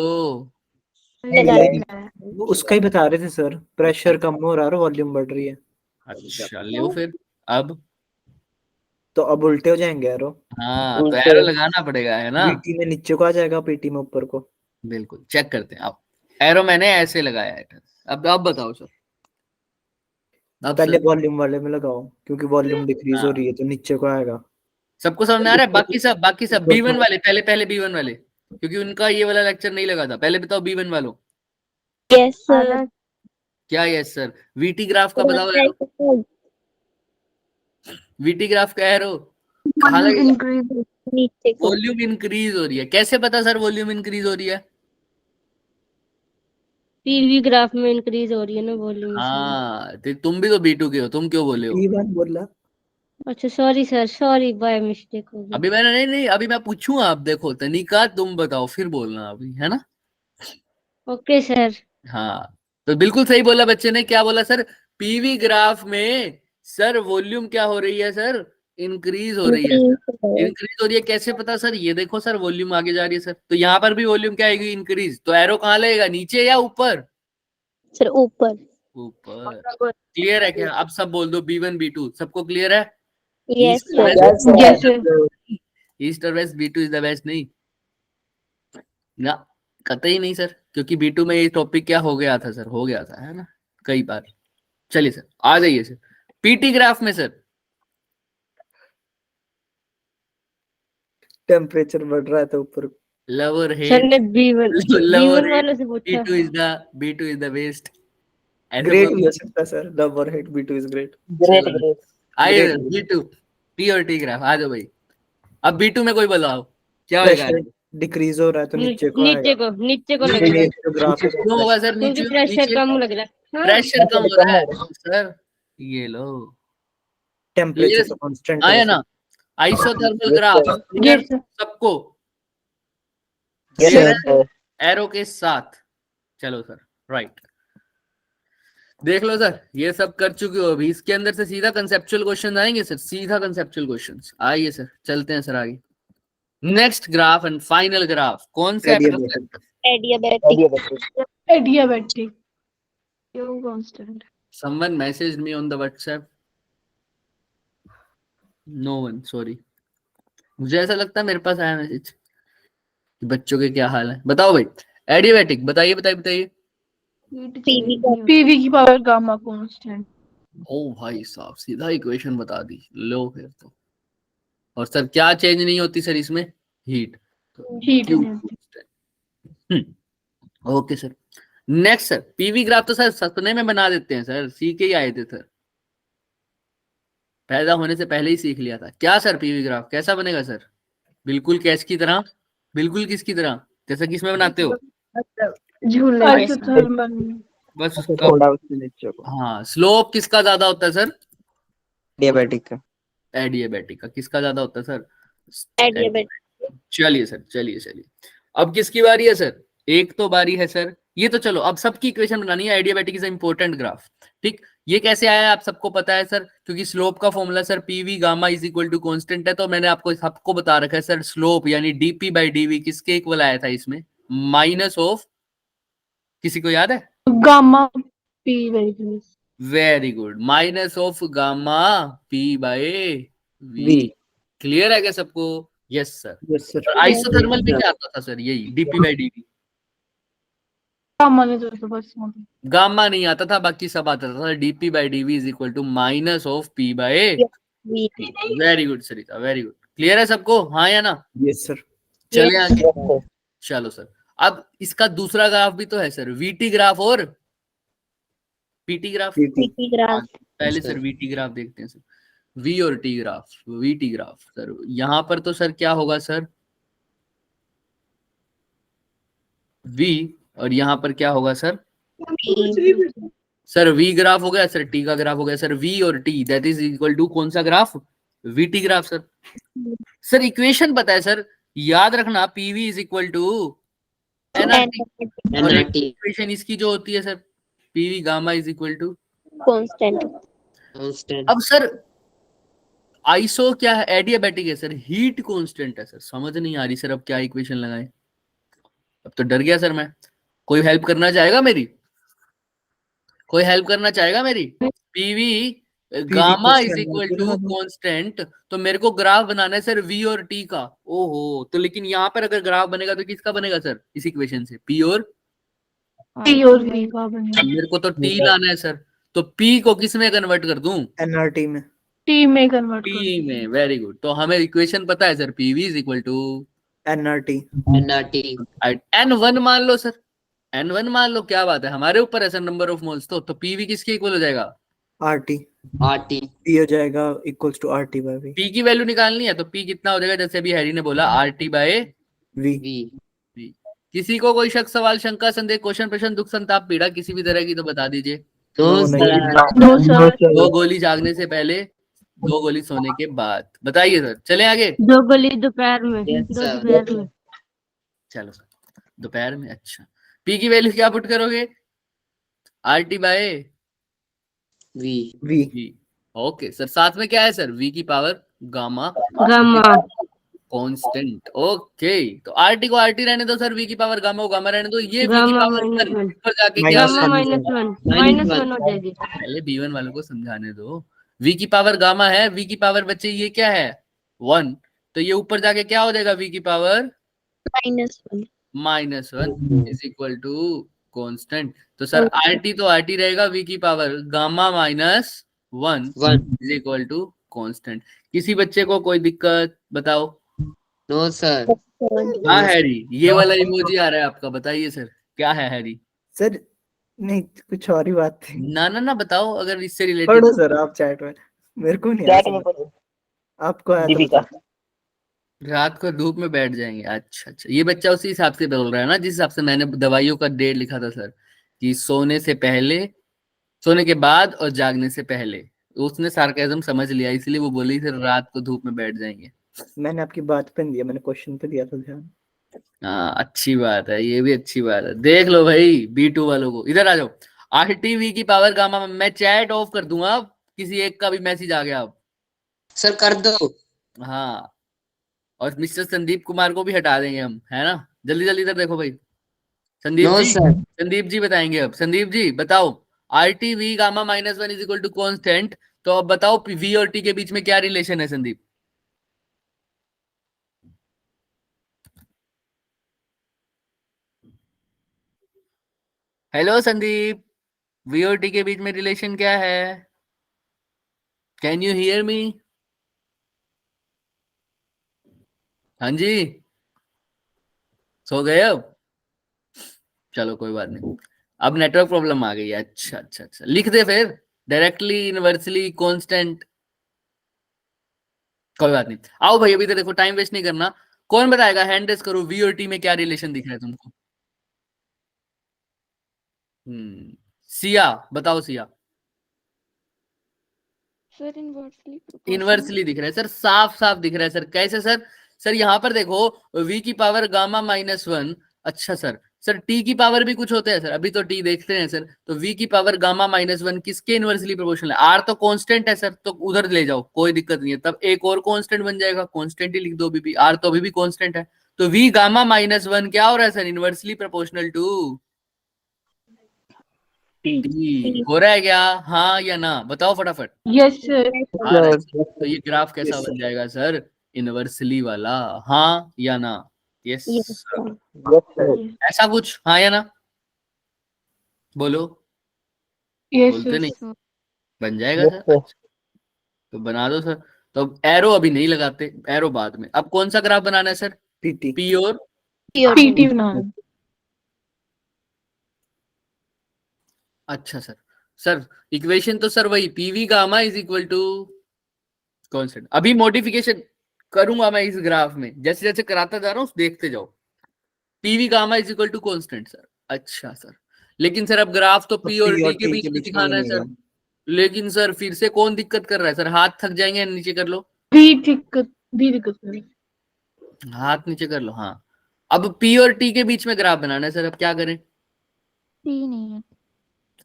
वो उसका ही बता रहे थे सर प्रेशर कम हो रहा है और वॉल्यूम बढ़ रही है अच्छा लो फिर। अब तो अब उल्टे हो जाएंगे एरो हाँ, तो एरो लगाना पड़ेगा, है ना? VT में नीचे को आ जाएगा PT में ऊपर को बिल्कुल, चेक करते हैं। अब एरो मैंने ऐसे लगाया है। अब बताओ सर। अब पहले सर, वॉल्यूम वाले में लगाओ क्योंकि वॉल्यूम डिक्रीज हो रही है तो नीचे को आएगा सबको समझ में आ रहा है? बाकी सब B1 वाले, पहले B1 वाले, क्योंकि उनका ये वाला लेक्चर नहीं लगा था। पहले बताओ B1 वालों, यस सर। क्या? Yes sir. वीटी ग्राफ का बताओ एरो, वीटी ग्राफ का एरो कहाँ लगेगा? नीचे को वॉल्यूम इंक्रीज हो रही है। कैसे पता सर वॉल्यूम इंक्रीज हो रही है? PV ग्राफ में इंक्रीज हो रही है ना वॉल्यूम। हाँ, तो तुम भी तो B2 के हो, तुम क्यों बोले हो? P1 बोला अच्छा sorry sir, sorry by mistake हो गई। अभी मैंने नहीं, अभी मैं पूछूंगा, आप देखो तनिका, तुम बताओ फिर बोलना अभी, है ना? Okay sir. हाँ, तो बिल्कुल सही बोला बच्चे ने। क्या बोला सर? पीवी ग्राफ में सर वॉल्यूम क्या हो रही है सर? इंक्रीज हो रही है। इंक्रीज हो रही है, कैसे पता सर? ये देखो सर, वॉल्यूम आगे जा रही है सर, तो यहाँ पर भी वॉल्यूम क्या आएगी? इंक्रीज। तो एरो कहाँ लगेगा, नीचे या ऊपर? सर ऊपर। ऊपर। क्लियर है क्या? अब सब बोल दो B1 B2, सबको क्लियर है? यस ईस्ट और sir. West, yes sir. East और west, B2 is the best. नहीं ना, कतई नहीं सर, क्योंकि B2 में ये टॉपिक क्या हो गया था सर? हो गया था, है ना, कई बार। चलिए सर, आ जाइए सर पीटी ग्राफ में। सर टेम्परेचर बढ़ रहा है तो ऊपर लवर सर हेड, ने B1 लवर B1 वालों से पूछा। B2 is the best. Great भी हो सकता है sir lover head B2 is great Great, great. आइए great. B2 टी और टी ग्राफ आ जाओ भाई। अब B2 में कोई बताओ क्या होगा? प्रेशर डिक्रीज हो रहा है तो नीचे को नीचे आएगा को नीचे को नीचे- लगेगा ये जो ग्राफ है क्यों होगा सर? क्योंकि नीचे प्रेशर कम लग रहा है। प्रेशर कम हो रहा है सर। ये लो, टेम्परेचर तो कांस्टेंट आया है ना? Isothermal Yes, graph sir. Clear Yes, sir. सबको? Yes, Clear sir. एरो के साथ। चलो सर, राइट। देख लो सर, ये सब कर चुके हो अभी। इसके अंदर से सीधा कंसेप्चुअल क्वेश्चन आएंगे सर, सीधा कंसेप्चुअल क्वेश्चंस। आइए सर, चलते हैं सर आगे। Next graph and final graph कौन से? Adiabatic. एडियाबैटिक। एडियाबैटिक। क्यों constant? Someone messaged me on the WhatsApp no one, sorry, मुझे ऐसा लगता है मेरे पास आया मैसेज। बच्चों के क्या हाल है, बताओ भाई। एडियाबैटिक, बताइए बताइए बताइए। पीवी की पावर गामा कांस्टेंट। ओ भाई साहब, सीधा इक्वेशन बता दी, लो फिर तो। और सर क्या चेंज नहीं होती सर इसमें? हीट। हीट नहीं होती। Okay sir. Next sir, PV graph तो सर सपने में बना देते हैं सर, सीख के ही आए थे सर, पैदा होने से पहले ही सीख लिया था। क्या सर पीवी ग्राफ कैसा बनेगा सर? बिल्कुल कैच की तरह? बिल्कुल किसकी तरह? जैसा कि इसमें बनाते हो? झूले आइसोथर्मल। बस अच्छा, उसका, थोड़ा उससे नीचे को हाँ, स्लोप किसका ज्यादा होता है सर? डियाबेटिक का। एडियाबैटिक का। किसका ज्यादा होता है सर? एडियाबेटिक। चलिए सर, चलिए चलिए। अब किसकी बारी है सर? एक तो बारी है सर, ये तो चलो अब सबकी इक्वेशन बनानी है। एडियाबैटिक इज इंपॉर्टेंट ग्राफ, ठीक। ये कैसे आया है आप सबको पता है सर, क्योंकि स्लोप का formula sir PV gamma is equal to constant है। तो मैंने आपको सबको बता रखा है सर, स्लोप यानी डीपी बाई डीवी किसके इक्वल आया था इसमें? माइनस ऑफ, किसी को याद है? Gamma P very very good, minus of gamma P by V. V. Clear है क्या सबको? Yes sir. Yes sir. और आइसोथर्मल में क्या आता था सर? यही डीपी बाई डीवी। गामा ने तो बस गामा नहीं आता था, बाकी सब आता था। DP by DV is equal to minus of P by. Very good Sarita, very good. Clear है सबको, हाँ या ना? Yes sir. चले आगे। चलो सर, अब इसका दूसरा ग्राफ भी तो है सर, वीटी ग्राफ और पीटी ग्राफ। पहले सर वीटी ग्राफ देखते हैं सर। वी और T graph, VT graph sir. यहां पर तो सर क्या होगा सर? वी, और यहां पर क्या होगा सर? सर वी ग्राफ हो गया सर, टी का ग्राफ हो गया सर। वी और T that is equal to कौन सा ग्राफ? VT graph sir. Sir equation पता है सर, याद रखना, PV is equal to NRT. और इक्वेशन इसकी जो होती है sir, PV gamma is equal to constant. अब सर आइसो क्या है? एडियाबैटिक है सर, हीट कांस्टेंट है सर। समझ नहीं आ रही सर, अब क्या इक्वेशन लगाएं? अब तो डर गया सर मैं। कोई हेल्प करना चाहेगा मेरी? कोई हेल्प करना चाहेगा मेरी? PV gamma is equal to constant, तो मेरे को ग्राफ बनाना है सर वी और टी का। ओहो, तो लेकिन यहाँ पर अगर ग्राफ बनेगा तो किसका बनेगा सर इस इक्वेशन से? पी और वी का बनेगा। मेरे को तो टी लाना है सर, तो पी को किस में कन्वर्ट कर दूं? एनआरटी में। टी में कन्वर्ट कर टी में। Very good. तो हमें इक्वेशन पता है sir, PV is equal to NRT. N1 मान लो सर, N1 मान लो, क्या बात है, हमारे ऊपर है सर नंबर ऑफ मोल्स। तो पीवी किसके इक्वल हो जाएगा? आरटी। पी हो जाएगा equals to RT by V. P की वैल्यू निकालनी है, तो पी कितना हो जाएगा? जैसे अभी हैरी ने बोला, आरटी बाय वी। वी। किसी को कोई शक, सवाल, शंका, संदेह, क्वेश्चन, प्रश्न, दुख, संताप, पीड़ा किसी भी तरह की तो बता दीजिए। दो गोली जागने से पहले, 2 गोली सोने के बाद। बताइए सर, चले आगे। 2 गोली दोपहर में, 2 दोपहर में। चलो सर, दोपहर में। अच्छा, पी की वैल्यू क्या पुट करोगे? RT by V. Okay sir, साथ में क्या है सर? वी की पावर गामा कांस्टेंट। ओके, तो आरटी को आरटी रहने दो सर, वी की पावर गामा को गामा रहने दो। ये वी की पावर ऊपर जाके क्या? -1 हो जाएगी। पहले B1 वालों को समझाने दो। वी की पावर गामा है, वी की पावर बच्चे ये क्या है? 1। तो ये ऊपर जाके क्या हो जाएगा? वी की power -1 is equal to constant. तो सर आरटी तो आरटी रहेगा, वी की power gamma -1 is equal to constant. किसी बच्चे को कोई दिक्कत? बताओ। No sir. हाँ हैरी, ये वाला इमोजी आ रहा है आपका, बताइए सर क्या है हैरी? सर नहीं, कुछ और ही बात थी। ना बताओ, अगर इससे रिलेटेड। पढ़ो सर आप चैट में, मेरे को नहीं आया समझ। आपको आया तो बताओ। रात को धूप में बैठ जाएंगे। अच्छा, ये बच्चा उसी हिसाब से बोल रहा है ना, जिस हिसाब से मैंने दवाइयों का डेट लिखा था सर, कि सोने से पहले, सोने के बाद और जागने से पहले। उसने सार्केज्म समझ लिया, इसलिए वो बोली सर रात को धूप में बैठ जाएंगे। मैंने आपकी बात पे नहीं दिया, मैंने क्वेश्चन पे दिया था ध्यान। हाँ, अच्छी बात है, ये भी अच्छी बात है। देख लो भाई, B2 वालों को, इधर आ जाओ। आरटीवी की पावर गामा, मैं चैट ऑफ कर दूंगा, किसी एक का भी मैसेज आ गया अब सर कर दो। हाँ, और मिस्टर संदीप कुमार को भी हटा देंगे हम, है ना? जल्दी जल्दी इधर देखो भाई। संदीप जी, संदीप जी बताएंगे अब। संदीप जी बताओ, RTV gamma -1 is equal to constant, तो अब बताओ वी और टी के बीच में क्या रिलेशन है संदीप? हेलो संदीप, वी और टी के बीच में रिलेशन क्या है? Can you hear me? हाँ जी, सो गए अब? चलो कोई बात नहीं, अब नेटवर्क प्रॉब्लम आ गई है। अच्छा अच्छा अच्छा, लिख दे फिर, डायरेक्टली, इनवर्सली, कांस्टेंट। कोई बात नहीं, आओ भाई, अभी तो देखो, टाइम वेस्ट नहीं करना। कौन बताएगा? हैंड रेस करो, वी और टी में क्या रिलेशन दिख रहा है तुमको? सिया बताओ, सिया। सर इनवर्सली इनवर्सली दिख रहा है सर, साफ साफ दिख रहा है सर। कैसे सर? सर यहाँ पर देखो, v की पावर गामा -1। अच्छा सर, सर t की पावर भी कुछ होते हैं सर, अभी तो t देखते हैं सर। तो v की पावर गामा -1 किसके इनवर्सली प्रोपोर्शनल है? r तो कांस्टेंट है सर, तो उधर ले जाओ, कोई दिक्कत नहीं है। तब एक और कांस्टेंट बन जाएगा, कांस्टेंट ही लिख दो अभी भी, r तो अभी भी कांस्टेंट है। तो v गामा -1 क्या हो रहा है sir? Inversely proportional to t। हो रहा है क्या? हाँ या ना, बताओ फटाफट। Yes sir. हाँ, तो ये ग्राफ कैसा बन जाएगा सर? इनवर्सली वाला। हाँ या ना? यस। ऐसा कुछ, हाँ या ना? बोलो। यस बोलते नहीं, सर। बन जाएगा सर। अच्छा, तो बना दो सर। तो अब एरो अभी नहीं लगाते, एरो बाद में। अब कौन सा ग्राफ बनाना है सर? पीटी। पी और पीटी बनाना। अच्छा सर, सर इक्वेशन तो सर वही, PV gamma is equal to constant. अभी मॉडिफिकेशन करूंगा मैं इस ग्राफ में, जैसे जैसे कराता जा रहा हूँ देखते जाओ। PV gamma is equal to constant sir. अच्छा सर, लेकिन सर अब ग्राफ तो पी और टी के बीच में दिखाना है सर। लेकिन सर फिर से कौन दिक्कत कर रहा है सर? हाथ थक जाएंगे, नीचे कर लो, दी दिक्कत सर। हाथ नीचे कर लो। हाँ, अब पी और टी के बीच में ग्राफ बनाना है सर, अब क्या करें? टी नहीं है।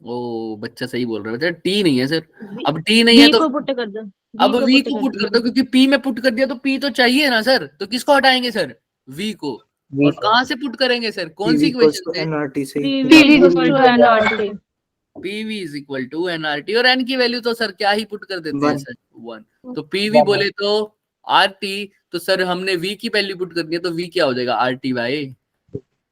ओ बच्चा सही बोल रहा है, टी नहीं है सर। अब टी नहीं है तो को पुट कर दो। अब वी को पुट कर दो, क्योंकि पी में पुट कर दिया तो पी तो चाहिए ना सर। तो किसको हटाएंगे सर? वी को। और कहाँ से पुट करेंगे सर? कौन सी इक्वेशन से? एनआरटी से। PV is equal to NRT, और एन की वैल्यू तो सर क्या ही पुट कर देते हैं सर? 1। तो पीवी बोले तो आरटी, तो सर हमने वी की वैल्यू पुट कर दी है, तो वी क्या हो जाएगा? RT by,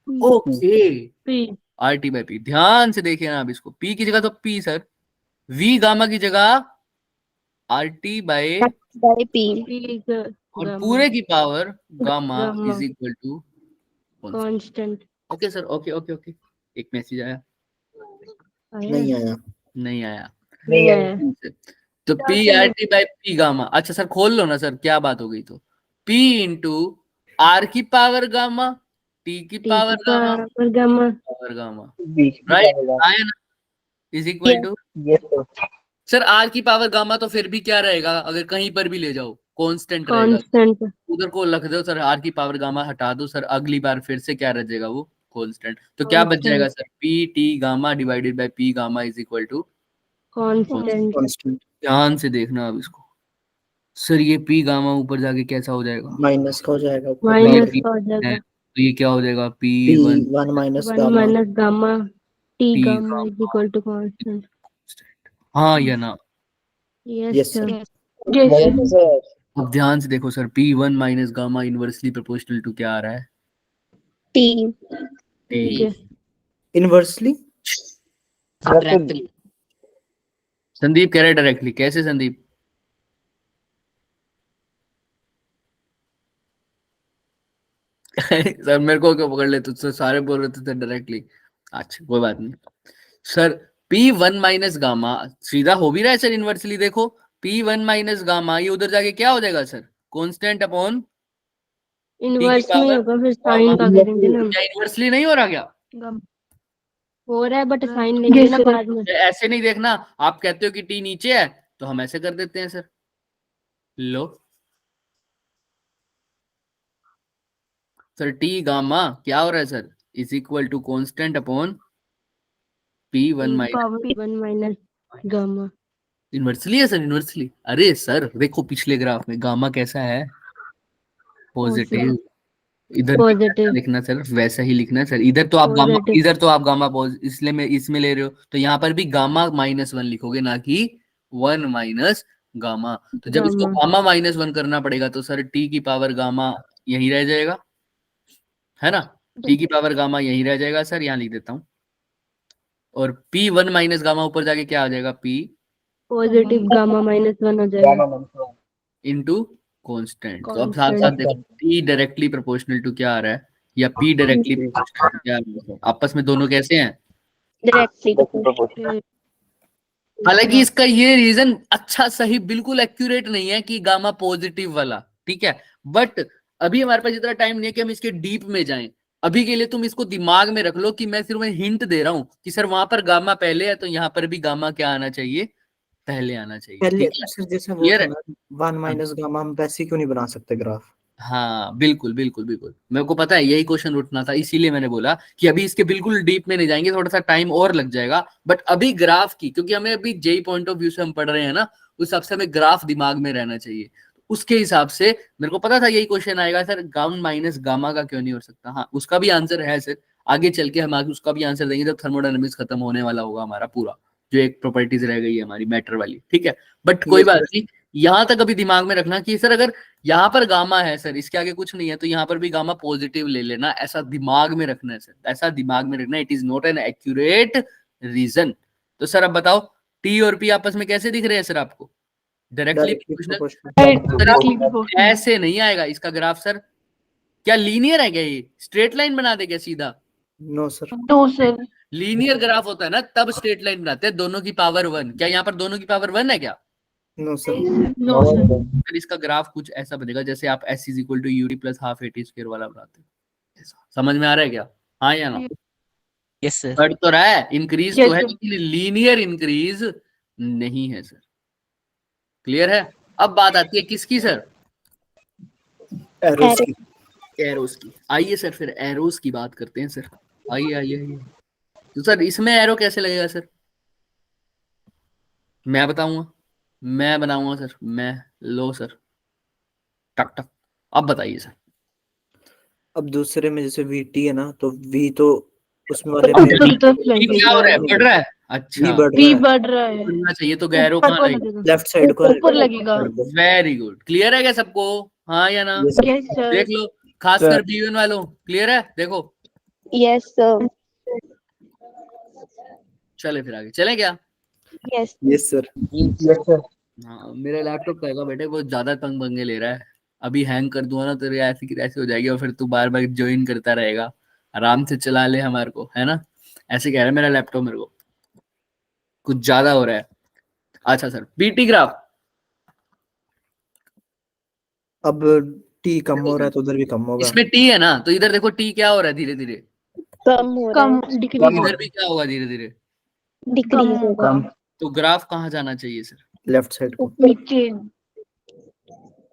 okay, RT by P. ध्यान से देखिए ना, अब इसको पी की जगह तो पी सर, वी गामा की जगह आरटी बाई पी और पूरे की power gamma is equal to constant. Okay sir, okay okay okay. एक मैसेज आया, नहीं आया। नहीं आया। तो P R T by P gamma. अच्छा सर खोल लो ना सर, क्या बात हो गई? तो पी इंटू आर की पावर गामा, टी की power gamma, power gamma, right? आया ना, is equal to. Sir R की पावर गामा तो फिर भी क्या रहेगा? अगर कहीं पर भी ले जाओ कांस्टेंट रहेगा, उधर को रख दो सर, आर की पावर गामा हटा दो सर, अगली बार फिर से क्या रह जाएगा? वो कांस्टेंट। तो क्या बच जाएगा sir? P T gamma divided by P gamma is equal to constant. ध्यान से देखना अब इसको सर, ये पी गामा ऊपर जाके कैसा हो जाएगा? माइनस का हो जाएगा। तो ये क्या हो जाएगा? P one minus gamma T T gamma is equal to constant. हाँ या ना? Yes sir. अब ध्यान से देखो sir, P one minus gamma inversely proportional to क्या आ रहा है? टी। इनवर्सली संदीप कह रहे डायरेक्टली, कैसे संदीप? सर मेरे को क्यों पकड़ ले, तुझसे सारे बोल रहे थे डायरेक्टली। अच्छा कोई बात नहीं sir, P one minus gamma सीधा हो भी रहा है सर इनवर्सली। देखो पी वन माइनस गामा, ये उधर जाके क्या हो जाएगा सर? कांस्टेंट अपॉन इनवर्स में होगा फिर साइन का करेंगे ना। क्या इनवर्सली नहीं हो रहा क्या? हो रहा है बट साइन लेंगे ना बाद में। ऐसे नहीं देखना, आप कहते हो कि टी नीचे है तो हम ऐसे कर देते हैं सर। लो सर, टी गामा क्या हो रहा है sir? Is equal to constant upon P one minus gamma. Inversely है सर, इनवर्सली। अरे सर देखो पिछले ग्राफ में गामा कैसा है? पॉजिटिव। इधर भी लिखना सर, वैसा ही लिखना सर। इधर तो आप गामा इसमें ले रहे हो, तो यहाँ पर भी गामा -1 लिखोगे, ना कि 1 माइनस गामा। तो जब इसको गामा। गामा माइनस 1 करना पड़ेगा तो सर टी की पावर गामा यही रह जाएगा, है ना। टी की पावर गामा यही रह जाएगा सर, यहाँ लिख देता हूँ। और पी 1 माइनस गामा ऊपर जाके क्या आ जाएगा, पी पॉजिटिव गामा -1 हो जाएगा गामा माइनस इंटू कॉन्स्टेंट। तो अब साथ साथ कांस्टेंट। देखो टी डायरेक्टली प्रोपोर्शनल टू क्या आ रहा है, या पी डायरेक्टली प्रोपोर्शनल टू क्या आ रहा है, आपस में दोनों कैसे हैं। Directly proportional. हालांकि इसका ये रीजन अच्छा सही बिल्कुल एक्यूरेट नहीं है कि गामा पॉजिटिव वाला, ठीक है, बट अभी हमारे पास इतना टाइम नहीं है कि हम इसके डीप में जाएं। अभी के लिए तुम इसको दिमाग में रख लो कि मैं सिर्फ हिंट दे रहा हूं कि सर वहां पर गामा पहले है तो यहाँ पर भी गामा क्या आना चाहिए, पहले आना चाहिए, पहले ठीक है। सर जैसे वो क्लियर था है। ना 1 माइनस गामा, हम वैसे क्यों नहीं बना सकते ग्राफ? हाँ बिल्कुल बिल्कुल बिल्कुल, मेरे को पता है यही क्वेश्चन उठना था, इसीलिए मैंने बोला कि अभी इसके बिल्कुल डीप में नहीं जाएंगे, थोड़ा सा टाइम और लग जाएगा, बट अभी ग्राफ की, क्योंकि हमें अभी जेई पॉइंट ऑफ व्यू से हम पढ़ रहे हैं ना, उस हिसाब से हमें ग्राफ दिमाग में रहना चाहिए। उसके हिसाब से मेरे को पता था यही क्वेश्चन आएगा सर, गामा माइनस गामा का क्यों नहीं हो सकता। हाँ उसका भी आंसर है सर, आगे चल के हम आगे उसका भी आंसर देंगे जब थर्मोडायनामिक्स खत्म होने वाला होगा हमारा पूरा, जो एक प्रॉपर्टीज रह गई है हमारी मैटर वाली, ठीक है। बट कोई Yes, बात sir. नहीं, यहां तक अभी दिमाग में रखना कि सर अगर यहाँ पर गामा है सर, इसके आगे कुछ नहीं है, तो यहाँ पर भी गामा पॉजिटिव ले लेना, ऐसा दिमाग में रखना है सर, ऐसा दिमाग में रखना। It is not an accurate reason. तो सर अब बताओ टी और पी आपस में कैसे दिख रहे हैं सर आपको, directly Directly proportional. proportional. Directly proportional. ऐसे नहीं आएगा इसका ग्राफ सर, क्या लीनियर है क्या, ये स्ट्रेट लाइन बना दे क्या सीधा। No, sir. No, sir. Linear graph होता है ना तब स्ट्रेट लाइन बनाते हैं, दोनों की पावर 1। क्या यहाँ पर दोनों की पावर 1 है क्या। No, sir. No, sir. फिर इसका ग्राफ कुछ ऐसा बनेगा जैसे आप s is equal to UT plus half AT square वाला बनाते हैं। समझ में आ रहा है क्या, हाँ या ना। Yes sir. बढ़ तो रहा है, इंक्रीज Yes, तो है sir. लेकिन लीनियर इंक्रीज नहीं है सर। क्लियर है। अब बात आती है किसकी सर, Arrows की. एरोस की। आइए सर फिर एरोस की बात करते हैं सर, आइए आइए आइए। तो सर इसमें एरो कैसे लगेगा सर, मैं बताऊंगा, मैं बनाऊंगा सर, मैं लो सर, टक टक। अब बताइए सर। अब दूसरे में जैसे VT है ना, तो V तो उसमें वाले ऊपर में की तरफ ये लगेगा। क्या हो रहा है, बढ़ रहा है, अच्छा V बढ़ P रहा है. बढ़ रहा है। बढ़ना चाहिए तो गैरो ऊपर कहाँ को लगेगा, लगेगा। लेफ्ट साइड को ऊपर लगेगा। Very good. क्लियर है क्या सबको, हाँ या ना। Yes, sir. Yes, sir. देख लो खासकर B1 वालों, क्लियर है। देखो यस सर। चले फिर आगे चले क्या। Yes. Yes, sir. Yes sir. हाँ मेरा लैपटॉप कहेगा बेटे वो ज्यादा तंग पंगे ले रहा है, अभी हैंग कर दूंगा ना तेरे ऐसी की ऐसी हो जाएगी और फिर तू बार बार ज्वाइन करता रहेगा, आराम से चला ले हमारे को, है ना। ऐसे कह रहा है मेरा लैपटॉप मेरे को, कुछ ज्यादा हो रहा है। अच्छा सर बीटी ग्राफ, अब T कम हो रहा है तो उधर भी कम होगा. इसमें टी है ना, तो इधर देखो टी क्या हो रहा है धीरे धीरे, कम हो रहा कम है। डिक्रीज इधर भी क्या होगा धीरे धीरे, डिक्रीज होगा। कम। तो ग्राफ कहाँ जाना चाहिए सर, लेफ्ट साइड को. नीचे।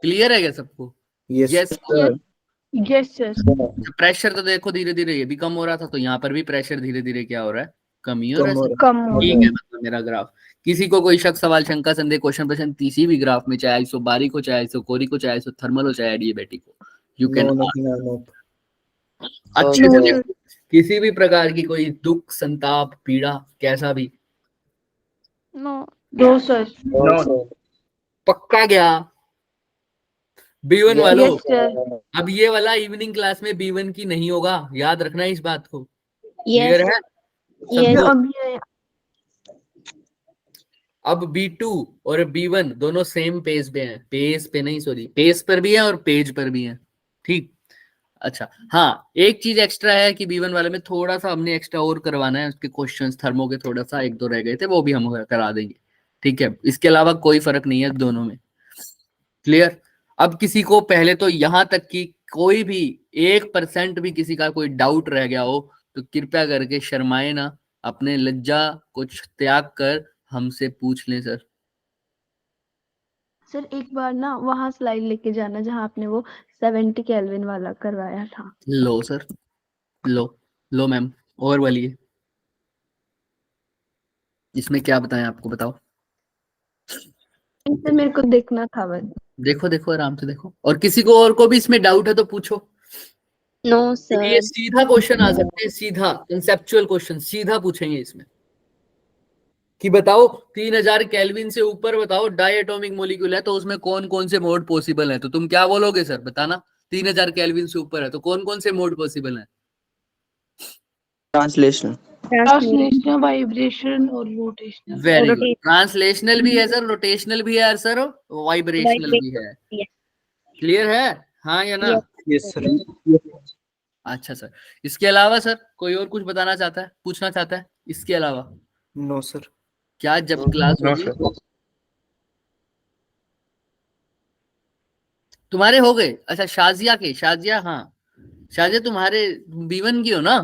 क्लियर है क्या सबको। Yes, yes sir. Yes, sir. Pressure तो देखो धीरे धीरे ये भी कम हो रहा था, तो यहाँ पर भी प्रेशर धीरे धीरे क्या हो रहा है, कम ही हो रहा कम हो है। रहा कम हो ठीक रहा है मतलब मेरा ग्राफ, किसी को कोई शक सवाल शंका संदेह क्वेश्चन प्रश्न किसी भी ग्राफ में, चाहे आइसोबारिक हो, चाहे आइसोकोरिक हो, चाहे आइसोथर्मल हो, चाहे एडियाबैटिक हो, यू है. Can No, nothing, no. अच्छे No, से sir. देखो। किसी भी प्रकार की कोई दुख संताप पीड़ा कैसा भी, No. No, sir. पक्का गया B1 वालों। Yes, sir. अब ये वाला इवनिंग क्लास में B1 की नहीं होगा, याद रखना इस बात को। यस। क्लियर है यस। सबको? अब ये अब B2 और B1 दोनों सेम पेज पे हैं, पेज पे नहीं सॉरी पेज पर भी है और पेज पर भी है, ठीक। अच्छा हाँ एक चीज एक्स्ट्रा है कि B1 वाले में थोड़ा सा हमने एक्स्ट्रा और करवाना है, उसके क्वेश्चंस थर्मो के थोड़ा सा एक दो रह गए थे, वो भी हम करा देंगे, ठीक है। इसके अलावा कोई फर्क नहीं है दोनों में। क्लियर। अब किसी को पहले तो यहां तक कि कोई भी 1% भी किसी का कोई डाउट रह गया हो तो कृपया करके शर्माए ना, अपने लज्जा को त्याग कर हमसे पूछ लें सर। सर एक बार ना वहां स्लाइड लेके जाना जहाँ आपने वो 70 केल्विन वाला करवाया था। लो सर, लो मैम और वाली इसमें क्या बताएं आपको, बताओ। इसे मेरे को देखना था बस। देखो देखो आराम से देखो, और किसी को और को भी इसमें डाउट है तो पूछो, नो क्योंकि ये सर। सीधा क्वेश्चन आ सकते हैं, सीधा कंसेप्चुअल क्वेश्चन सीधा पूछेंगे इसमें। कि बताओ 3000 केल्विन से ऊपर बताओ डायटोमिक मॉलिक्यूल है तो उसमें कौन कौन से मोड पॉसिबल है, तो तुम क्या बोलोगे सर बताना। 3000 केल्विन से ऊपर है तो कौन कौन से मोड पॉसिबल है। ट्रांसलेशनल। ट्रांसलेशनल, वाइब्रेशन और रोटेशनल। Very good. ट्रांसलेशनल भी है सर, रोटेशनल भी है सर, वाइब्रेशनल भी है। क्लियर है, हाँ या ना। Yes sir. अच्छा सर, इसके अलावा सर कोई और कुछ बताना चाहता है, पूछना चाहता है इसके अलावा। No sir. क्या जब क्लास नो होगी सर। तुम्हारे हो गए। अच्छा शाजिया के, शाजिया हाँ, शाजिया तुम्हारे B1 की हो ना।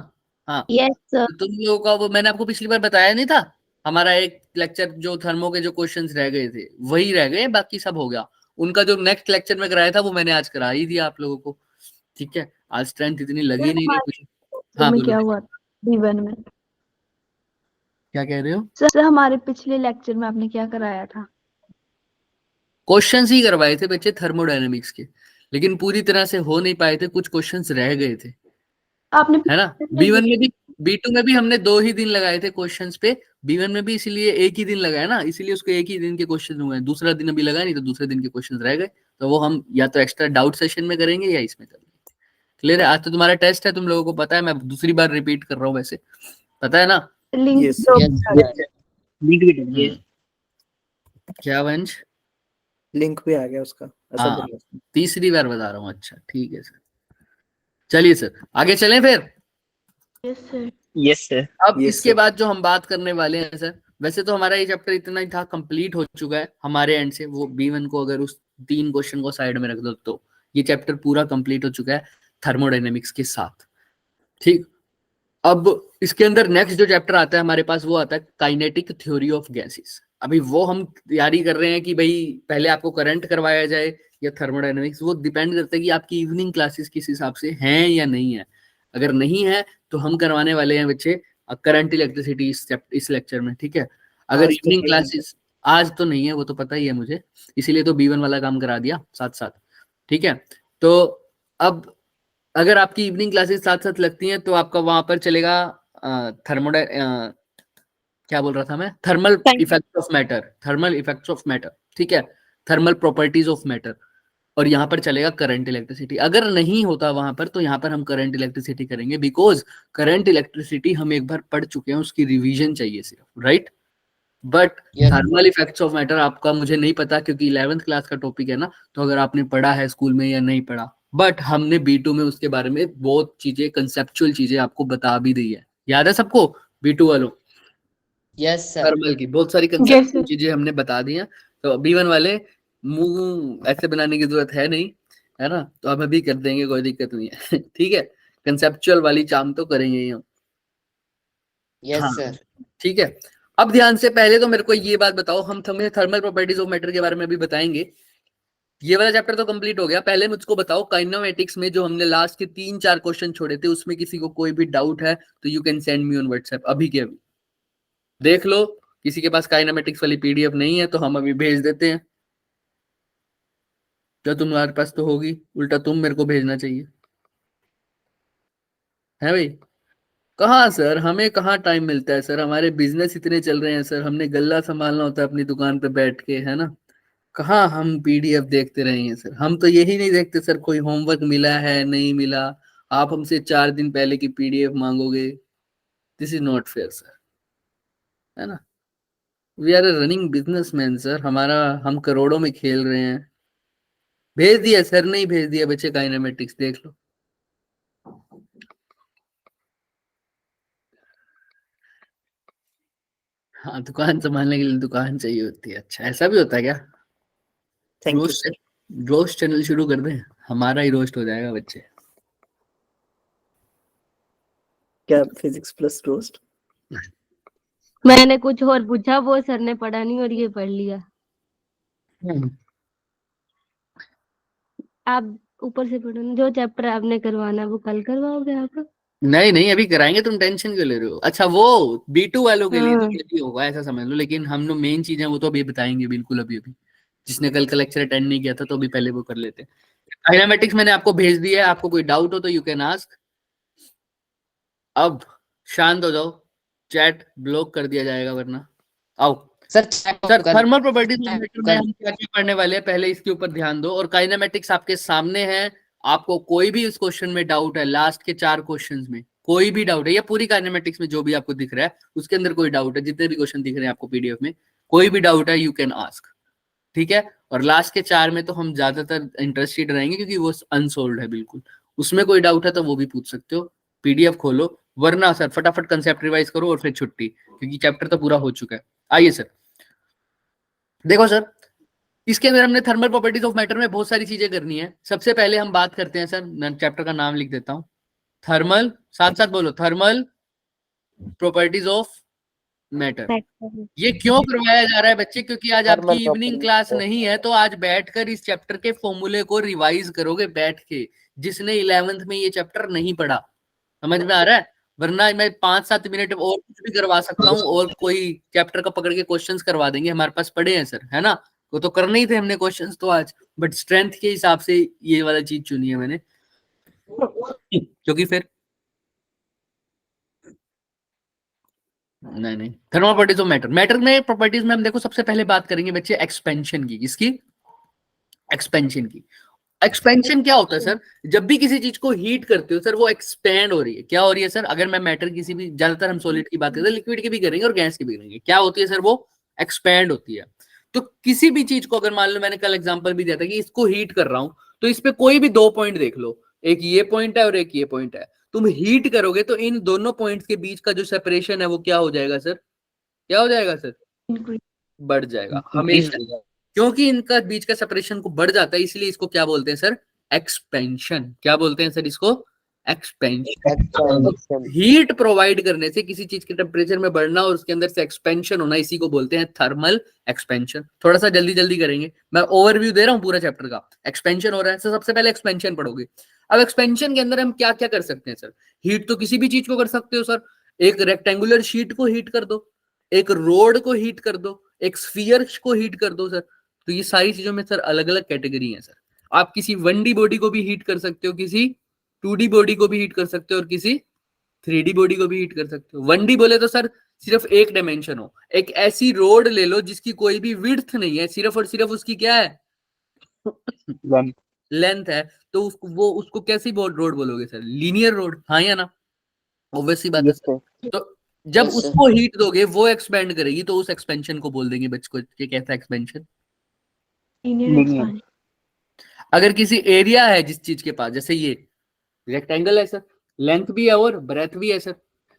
हाँ यस सर। तो तुम लोगों का वो मैंने आपको पिछली बार बताया नहीं था, हमारा एक लेक्चर जो थर्मो के जो क्वेश्चंस रह गए थे वही रह गए, बाकी सब हो गया। उनका जो नेक्स्ट लेक्चर में कराया था वो मैंने आज करा ही दिया आप लोगों को। ठीक है, आज स्ट्रेंथ इतनी लगी नहीं रही कुछ। हाँ में बोलो, क्या हुआ B1 में? क्या कह रहे हो। सर हमारे पिछले लेक्चर में आपने क्या कराया था? क्वेश्चंस ही करवाए थे बच्चे थर्मोडायनेमिक्स के, लेकिन पूरी तरह से हो नहीं पाए थे, कुछ क्वेश्चंस रह गए थे, आपने है ना। B1 में भी B2 में भी हमने 2 ही दिन लगाए थे क्वेश्चंस पे, B1 में भी इसलिए एक ही दिन लगाया ना, इसीलिए उसको एक ही दिन के क्वेश्चन हुए हैं, दूसरा दिन अभी लगा नहीं तो दूसरे दिन के क्वेश्चंस रह गए, तो वो हम या तो एक्स्ट्रा डाउट सेशन में करेंगे या इसमें करेंगे। क्लियर है, आज तो तुम्हारा टेस्ट है, तुम लोगों को पता है, मैं दूसरी बार रिपीट कर रहा हूँ वैसे, पता है ना। लिंक यस लिंक भी डालिए। क्या वंश, लिंक भी आ गया उसका, ऐसा हाँ बोलिए। तीसरी बार बता रहा हूँ। अच्छा ठीक है सर, चलिए सर आगे चलें फिर। Yes sir. Yes sir. अब Yes, इसके sir. बाद जो हम बात करने वाले हैं सर, वैसे तो हमारा ये चैप्टर इतना ही था, कंप्लीट हो चुका है हमारे एंड से। वो B1 को अगर उस 3 क्वेश्चन को साइड में रख दो तो ये चैप्टर पूरा कंप्लीट हो चुका है थर्मोडायनेमिक्स के साथ। ठीक, अब इसके अंदर नेक्स्ट जो चैप्टर आता है हमारे पास वो आता है काइनेटिक थ्योरी ऑफ गैसेस। अभी वो हम तैयारी कर रहे हैं कि भाई पहले आपको करंट करवाया जाए या थर्मोडायनेमिक्स, वो डिपेंड करता है कि आपकी इवनिंग क्लासेस किस हिसाब से हैं या नहीं है। अगर नहीं है तो हम करवाने वाले हैं बच्चे करंट इलेक्ट्रिसिटी इस लेक्चर में। ठीक है, अगर आज तो इवनिंग नहीं है। क्लासेस आज तो नहीं है वो तो पता ही है मुझे, इसीलिए तो B1 वाला काम करा दिया साथ साथ। ठीक है, तो अब अगर आपकी इवनिंग क्लासेस साथ साथ लगती हैं तो आपका वहां पर चलेगा थर्मोडा क्या बोल रहा था मैं, thermal effects of matter, thermal effects of matter. ठीक है, थर्मल प्रॉपर्टीज ऑफ मैटर, और यहाँ पर चलेगा करंट इलेक्ट्रिसिटी। अगर नहीं होता वहां पर तो यहाँ पर हम करंट इलेक्ट्रिसिटी करेंगे, बिकॉज करंट इलेक्ट्रिसिटी हम एक बार पढ़ चुके हैं, उसकी रिवीजन चाहिए सिर्फ, right. But thermal effects of matter आपका मुझे नहीं पता, क्योंकि 11th क्लास का टॉपिक है ना, तो अगर आपने पढ़ा है स्कूल में या नहीं पढ़ा, बट हमने B2 में उसके बारे में बहुत चीजें, कंसेप्चुअल चीजें आपको बता भी दी है। याद है सबको B2 वालों, यस सर। थर्मल की बहुत सारी Yes, कंसेप्चुअल sir. चीजें हमने बता दी हैं। तो B1 वाले मुंह ऐसे बनाने की जरूरत है नहीं, है ना, तो हम अभी कर देंगे, कोई दिक्कत नहीं है। ठीक है, कंसेप्चुअल वाली चाम तो करेंगे ही हम। यस हाँ सर। ठीक है, अब ध्यान से पहले तो मेरे को ये बात बताओ, हम तुम्हें थर्मल प्रॉपर्टीज ऑफ मैटर के बारे में भी बताएंगे। ये वाला चैप्टर तो कंप्लीट हो गया, पहले मुझको बताओ काइनेमेटिक्स में जो हमने लास्ट के 3-4 क्वेश्चन छोड़े थे उसमें किसी को कोई भी डाउट है तो you can send me on WhatsApp अभी के अभी। देख लो, किसी के पास काइनेमेटिक्स वाली PDF नहीं है तो हम अभी भेज देते हैं, जो तुम्हारे पास तो होगी, उल्टा तुम मेरे को भेजना चाहिए, है भाई। कहाँ सर, हमें कहाँ टाइम मिलता है सर, हमारे बिजनेस इतने चल रहे हैं सर, हमने गल्ला संभालना होता है अपनी दुकान पे बैठ के, है ना। कहाँ हम PDF देखते रहेंगे सर, हम तो यही नहीं देखते सर कोई होमवर्क मिला है नहीं मिला, आप हमसे 4 दिन पहले की PDF मांगोगे, this is not fair sir, है ना। We are a running businessman sir, हमारा हम करोड़ों में खेल रहे हैं। भेज दिया सर, नहीं भेज दिया बच्चे काइनेमेटिक्स देख लो। हाँ दुकान संभालने के लिए दुकान चाहिए होती है, अच्छा ऐसा भी होता है क्या। Thank you roast sir. Roast channel शुरू कर दें, हमारा ही रोस्ट हो जाएगा बच्चे। क्या फिजिक्स प्लस रोस्ट? मैंने कुछ और पूछा, वो सर ने पढ़ा नहीं और ये पढ़ लिया। आप ऊपर से पढ़ो ना, जो चैप्टर आपने करवाना है वो कल करवाओगे आप? नहीं नहीं अभी कराएंगे, तुम टेंशन क्यों ले रहे हो। अच्छा वो B2 वालों के लिए तो हाँ। जल्दी होगा ऐसा समझ लो, लेकिन हम लोग मेन चीजें वो तो अभी बताएंगे बिल्कुल अभी अभी। जिसने कल का लेक्चर अटेंड नहीं किया था तो अभी पहले वो कर लेते हैं। काइनेमेटिक्स मैंने आपको भेज दिया है, आपको कोई डाउट हो तो यू कैन आस्क। अब शांत हो जाओ, चैट ब्लॉक कर दिया जाएगा वरना। आओ सर सर थर्मल प्रॉपर्टीज में हम क्या क्या पढ़ने वाले हैं, पहले इसके ऊपर ध्यान दो। और काइनेमेटिक्स आपके सामने है। आपको कोई भी इस क्वेश्चन में डाउट है, लास्ट के 4 क्वेश्चंस में कोई भी डाउट है, या पूरी काइनेमेटिक्स में जो भी आपको दिख रहा है उसके अंदर कोई डाउट है, जितने भी क्वेश्चन दिख रहे हैं आपको पीडीएफ में, कोई भी डाउट है यू कैन आस्क, ठीक है। और लास्ट के 4 में तो हम ज्यादातर इंटरेस्टेड रहेंगे क्योंकि वो अनसोल्ड है बिल्कुल, उसमें कोई डाउट है तो वो भी पूछ सकते हो, पीडीएफ खोलो, वरना सर फटाफट कंसेप्ट रिवाइज करो और फिर छुट्टी, क्योंकि चैप्टर तो पूरा हो चुका है। आइए सर, देखो सर, इसके अंदर हमने थर्मल प्रॉपर्टीज ऑफ मैटर में बहुत सारी चीजें करनी है। सबसे पहले हम बात करते हैं सर, मैं चैप्टर का नाम लिख देता हूं, थर्मल, साथ साथ बोलो, थर्मल प्रॉपर्टीज ऑफ मैटर। ये क्यों करवाया जा रहा है बच्चे? क्योंकि आज Thermal आपकी इवनिंग properties क्लास of- नहीं है, तो आज बैठकर इस चैप्टर के फॉर्मूले को रिवाइज करोगे बैठ के, जिसने 11th में ये चैप्टर नहीं पढ़ा। समझ में आ रहा है? वरना मैं 5-7 मिनट और कुछ भी करवा सकता हूँ और कोई चैप्टर का पकड़ के क्वेश्चंस करवा देंगे, हमारे पास पड़े हैं सर, है ना। वो तो करने ही थे हमने क्वेश्चंस तो आज, बट स्ट्रेंथ के हिसाब से ये वाला चीज चुनी है मैंने, क्योंकि फिर नहीं thermal properties of matter. Matter में प्रॉपर्टीज में हम देखो सबसे पहले बात करेंगे बच्चे एक्सपेंशन की। इसकी एक्सपेंशन की। एक्सपेंशन क्या होता है सर? जब भी किसी चीज को हीट करते हो सर, वो एक्सपेंड हो रही है। क्या हो रही है सर? अगर मैं मैटर किसी भी, ज्यादातर हम सॉलिड की बात करते हैं, लिक्विड की भी करेंगे और गैस की भी करेंगे, क्या होती है सर? वो एक्सपेंड होती है। तो किसी भी चीज को, अगर मान लो मैंने कल एग्जांपल भी दिया था कि इसको हीट कर रहा हूं, तो इस पे कोई भी 2 पॉइंट देख लो, एक ये पॉइंट है और एक ये पॉइंट है। तुम हीट करोगे तो इन दोनों पॉइंट्स के बीच का जो सेपरेशन है वो क्या हो जाएगा सर? क्या हो जाएगा सर? बढ़ जाएगा हमेशा, क्योंकि इनका बीच का सेपरेशन को बढ़ जाता है, इसलिए इसको क्या बोलते हैं सर? एक्सपेंशन। क्या बोलते हैं सर इसको? एक्सपेंशन। हीट प्रोवाइड करने से किसी चीज के टेम्परेचर में बढ़ना और उसके अंदर से एक्सपेंशन होना, इसी को बोलते हैं थर्मल एक्सपेंशन। थोड़ा सा जल्दी जल्दी करेंगे, मैं ओवरव्यू दे रहा हूँ पूरा चैप्टर का। एक्सपेंशन हो रहा है, सबसे पहले एक्सपेंशन पढ़ोगे। अब एक्सपेंशन के अंदर हम क्या क्या कर सकते हैं सर? हीट तो किसी भी चीज को कर सकते हो सर। एक रेक्टेंगुलर शीट को हीट कर दो, एक रोड को हीट कर दो, एक स्फीयर को हीट कर दो सर। तो ये सारी चीजों में सर अलग अलग कैटेगरी है सर। आप किसी 1D बॉडी को भी हीट कर सकते हो, किसी 2D बॉडी को भी हीट कर सकते हो और किसी 3D बॉडी को भी हीट कर सकते हो। 1D बोले तो सर सिर्फ एक डायमेंशन हो, एक ऐसी रोड ले लो जिसकी कोई भी विड्थ नहीं है, सिर्फ और सिर्फ उसकी क्या है? लेंथ है। तो उसको कैसी रोड बोलोगे सर? लीनियर रोड, हाँ या ना? ऑब्वियसली बात है सर। तो जब उसको हीट दोगे वो एक्सपेंड करेगी, तो उस एक्सपेंशन को बोल देंगे बच्चों को, कैसा एक्सपेंशन? अगर किसी एरिया है जिस चीज के पास, जैसे ये रेक्टेंगल है सर, लेंथ भी है और ब्रेथ भी है सर,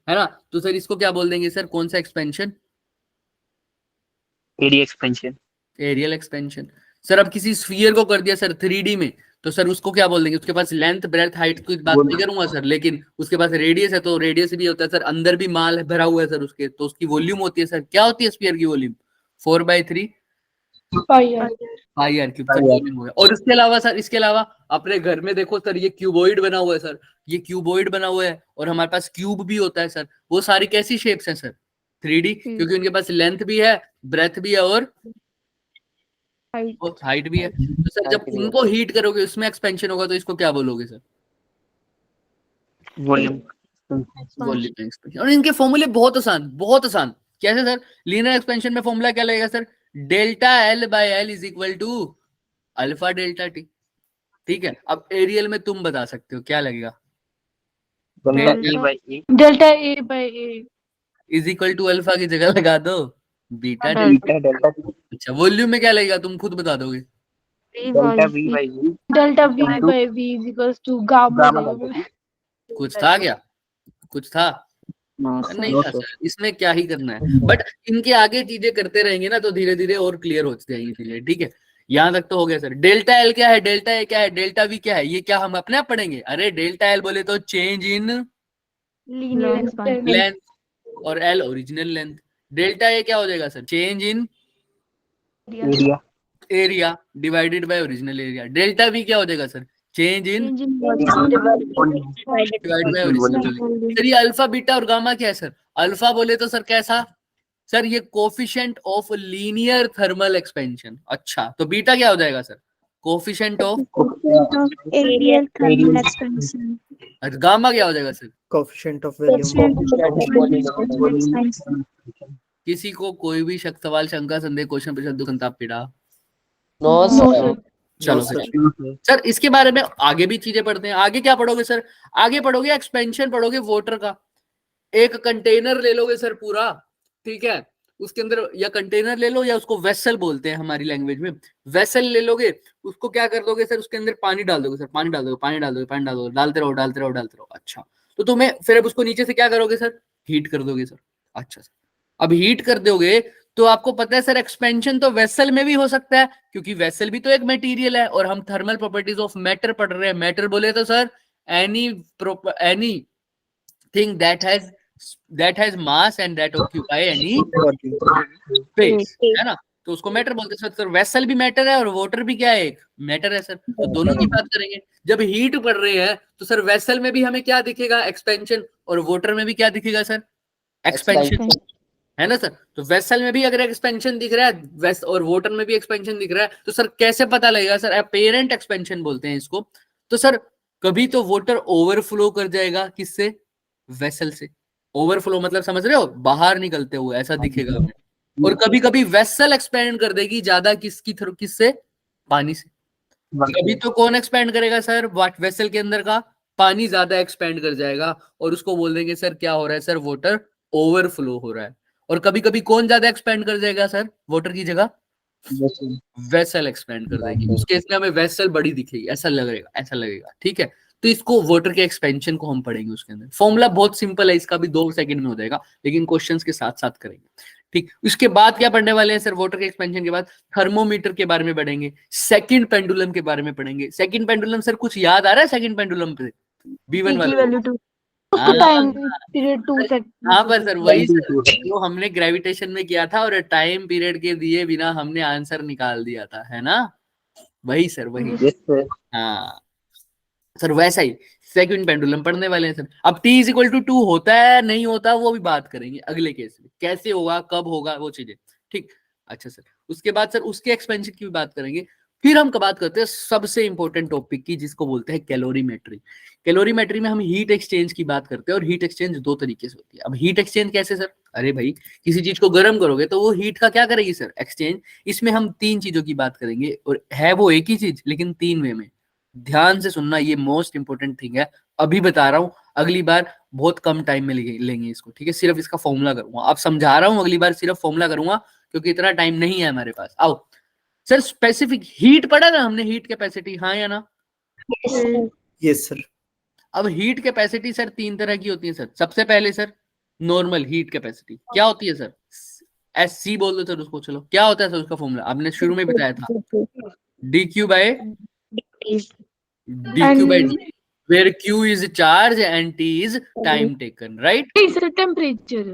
है ना, तो सर इसको क्या बोल देंगे सर? कौन सा expansion? Area expansion. Aerial expansion. Sir अब किसी स्फीयर को कर दिया सर 3D में, तो सर उसको क्या बोल देंगे? उसके पास लेंथ ब्रेथ हाइट की बात नहीं करूंगा सर, लेकिन उसके पास रेडियस है, तो रेडियस भी होता है सर, अंदर भी माल भरा हुआ है सर उसके, तो उसकी वॉल्यूम होती है सर। क्या होती है स्फीयर की volume? 4/3 pi R cube sir volume है। और इसके अलावा सर, इसके अलावा अपने घर में देखो सर, ये क्यूबॉइड बना हुआ है सर, ये क्यूबॉइड बना हुआ है, और हमारे पास क्यूब भी होता है सर। वो सारी कैसी शेप्स हैं सर? 3D, क्योंकि उनके पास लेंथ भी है, ब्रेथ भी है और हाइट भी है। तो सर जब उनको हीट करोगे उसमें एक्सपेंशन होगा, तो इसको क्या बोलोगे सर? Volume expansion. और इनके फॉर्मूले बहुत आसान, बहुत आसान। कैसे सर? लीनियर एक्सपेंशन में फॉर्मूला क्या लगेगा sir? Delta L/L is equal to alpha delta T. ठीक है, अब एरियल में तुम बता सकते हो क्या लगेगा? Delta A/A is equal to alpha की जगह लगा दो बीटा डेल्टा डेल्टा अच्छा, वॉल्यूम में क्या लगेगा? तुम खुद बता दोगे। Delta V/V is equals to gamma. कुछ था क्या? कुछ था? नहीं था सर, इसमें क्या ही करना है। बट इनके आगे चीजें करते रहेंगे ना, तो धीरे धीरे और क्लियर हो जाएंगी चीजें। ठीक है, यहाँ तक तो हो गया सर। डेल्टा L क्या है? डेल्टा A क्या है? डेल्टा V क्या है? ये क्या हम अपने आप पढ़ेंगे? अरे डेल्टा L बोले तो चेंज इन लेंथ, और L original length. Delta A क्या हो जाएगा sir? Change in area divided by original area. Delta V क्या हो जाएगा sir? Change in divided by original. Sir ये अल्फा बीटा और गामा क्या है सर? अल्फा बोले तो सर कैसा सर? ये coefficient of linear thermal expansion. अच्छा, तो बीटा क्या हो जाएगा sir? Coefficient of aerial thermal expansion. और गामा क्या हो जाएगा सर? Coefficient of volume. किसी को कोई भी शक, सवाल, शंका, संदेह, क्वेश्चन, प्रश्न, दुख, संताप, पीड़ा? No No, sir sir. चलो No, फिर सर इसके बारे में आगे भी चीजें पढ़ते हैं। आगे क्या पढ़ोगे सर? आगे पढ़ोगे एक्सपेंशन पढ़ोगे वाटर का। एक कंटेनर ले लोगे सर पूरा, ठीक है, उसके अंदर या कंटेनर ले लो या उसको वेसल बोलते हैं हमारी लैंग्वेज में, वेसल ले लोगे, उसको क्या कर दोगे सर, उसके अंदर पानी डाल दोगे सर, पानी डाल दोगे, पानी डाल दोगे, पानी डाल दोगे, डालते रहो डालते रहो डालते रहो। अच्छा, तो तुम्हें फिर अब उसको नीचे से क्या करोगे सर? हीट कर दोगे सर। अच्छा सर, अब हीट कर दोगे तो आपको पता है सर एक्सपेंशन तो वेसल में भी हो सकता है, क्योंकि वेसल भी तो एक मटेरियल है और हम थर्मल प्रॉपर्टीज ऑफ मैटर पढ़ रहे हैं। मैटर बोले तो sir any thing that has mass and that occupy any space, है ना, तो उसको मैटर बोलते हैं सर। वेसल भी मैटर है और वाटर भी क्या है, एक मैटर है सर। तो दोनों की बात करेंगे। जब हीट पढ़ रहे हैं तो सर वेसल में भी हमें क्या दिखेगा? एक्सपेंशन। और वाटर में भी क्या दिखेगा सर? एक्सपेंशन, है ना सर। तो वेसल में भी अगर एक्सपेंशन दिख रहा है और वाटर में भी एक्सपेंशन दिख रहा है, तो सर कैसे पता लगेगा? सर अपेरेंट एक्सपेंशन बोलते हैं इसको। तो सर कभी तो वाटर ओवरफ्लो कर जाएगा, किससे? वेसल से। ओवरफ्लो मतलब समझ रहे हो, बाहर निकलते हुए ऐसा दिखेगा हमें। और कभी कभी वेसल एक्सपेंड कर देगी ज्यादा, किसकी थ्रू? किससे? पानी से। कभी तो कौन एक्सपेंड करेगा सर? वाट वेसल के अंदर का पानी ज्यादा एक्सपेंड कर जाएगा और उसको बोल देंगे सर क्या हो रहा है सर? वाटर ओवरफ्लो हो रहा है। और कभी कभी कौन ज्यादा एक्सपेंड कर जाएगा सर वाटर की जगह? वेसल एक्सपेंड कर देगी। उस केस में हमें वेसल बड़ी दिखेगी, ऐसा लगेगा, ऐसा लगेगा, ठीक है। तो इसको वाटर के एक्सपेंशन को हम पढ़ेंगे उसके अंदर। फॉर्मूला बहुत सिंपल है, इसका भी 2 सेकंड में हो जाएगा, लेकिन क्वेश्चंस के साथ साथ करेंगे, ठीक। उसके बाद क्या पढ़ने वाले हैं सर? वाटर के एक्सपेंशन के बाद थर्मोमीटर के बारे में पढ़ेंगे, सेकंड पेंडुलम के बारे में पढ़ेंगे। सेकंड पेंडुलम सर कुछ याद आ रहा है? सेकंड पेंडुलम पे B1 P की वाला वैल्यू 2, हाँ टाइम पीरियड 2 हाँ पर सर वही सर सेकंड जो हमने ग्रेविटेशन में किया था और टाइम पीरियड के दिए बिना हमने आंसर निकाल दिया था, है ना? वही सर वही। यस सर हाँ सर वैसा ही सेकंड पेंडुलम पढ़ने वाले हैं सर। अब T = 2 होता है नहीं होता वो भी बात करेंगे अगले केस में, कैसे होगा, कब होगा, वो चीजें, ठीक। अच्छा सर, उसके बाद सर उसके एक्सपेंशन की भी बात करेंगे। फिर हम बात करते हैं सबसे इंपॉर्टेंट टॉपिक की, जिसको बोलते हैं कैलोरीमेट्री। कैलोरीमेट्री में हम हीट एक्सचेंज की बात करते हैं और हीट एक्सचेंज 2 तरीके से होती है। अब हीट एक्सचेंज कैसे सर? अरे भाई किसी चीज को गर्म करोगे तो वो हीट का क्या करेगी सर? एक्सचेंज। इसमें हम 3 चीजों की बात करेंगे और है वो एक ही चीज लेकिन 3 वे में। ध्यान से सुनना, ये मोस्ट इंपोर्टेंट थिंग है, अभी बता रहा हूँ, अगली बार बहुत कम टाइम में लेंगे इसको, ठीक है। सिर्फ इसका फॉर्मूला करूंगा, अब समझा रहा हूँ, अगली बार सिर्फ फॉर्मूला करूंगा क्योंकि इतना टाइम नहीं है हमारे पास। आओ सर, स्पेसिफिक हीट पढ़ा ना हमने, हीट कैपेसिटी, हाँ या ना? Yes sir. अब हीट कैपेसिटी सर 3 तरह की होती है सर। सबसे पहले सर नॉर्मल हीट कैपेसिटी क्या होती है सर? SC बोल दो सर उसको। चलो क्या होता है सर उसका फॉर्मूला? आपने शुरू में बताया था, dq/dt, where q is charge and t is time taken, right? Temperature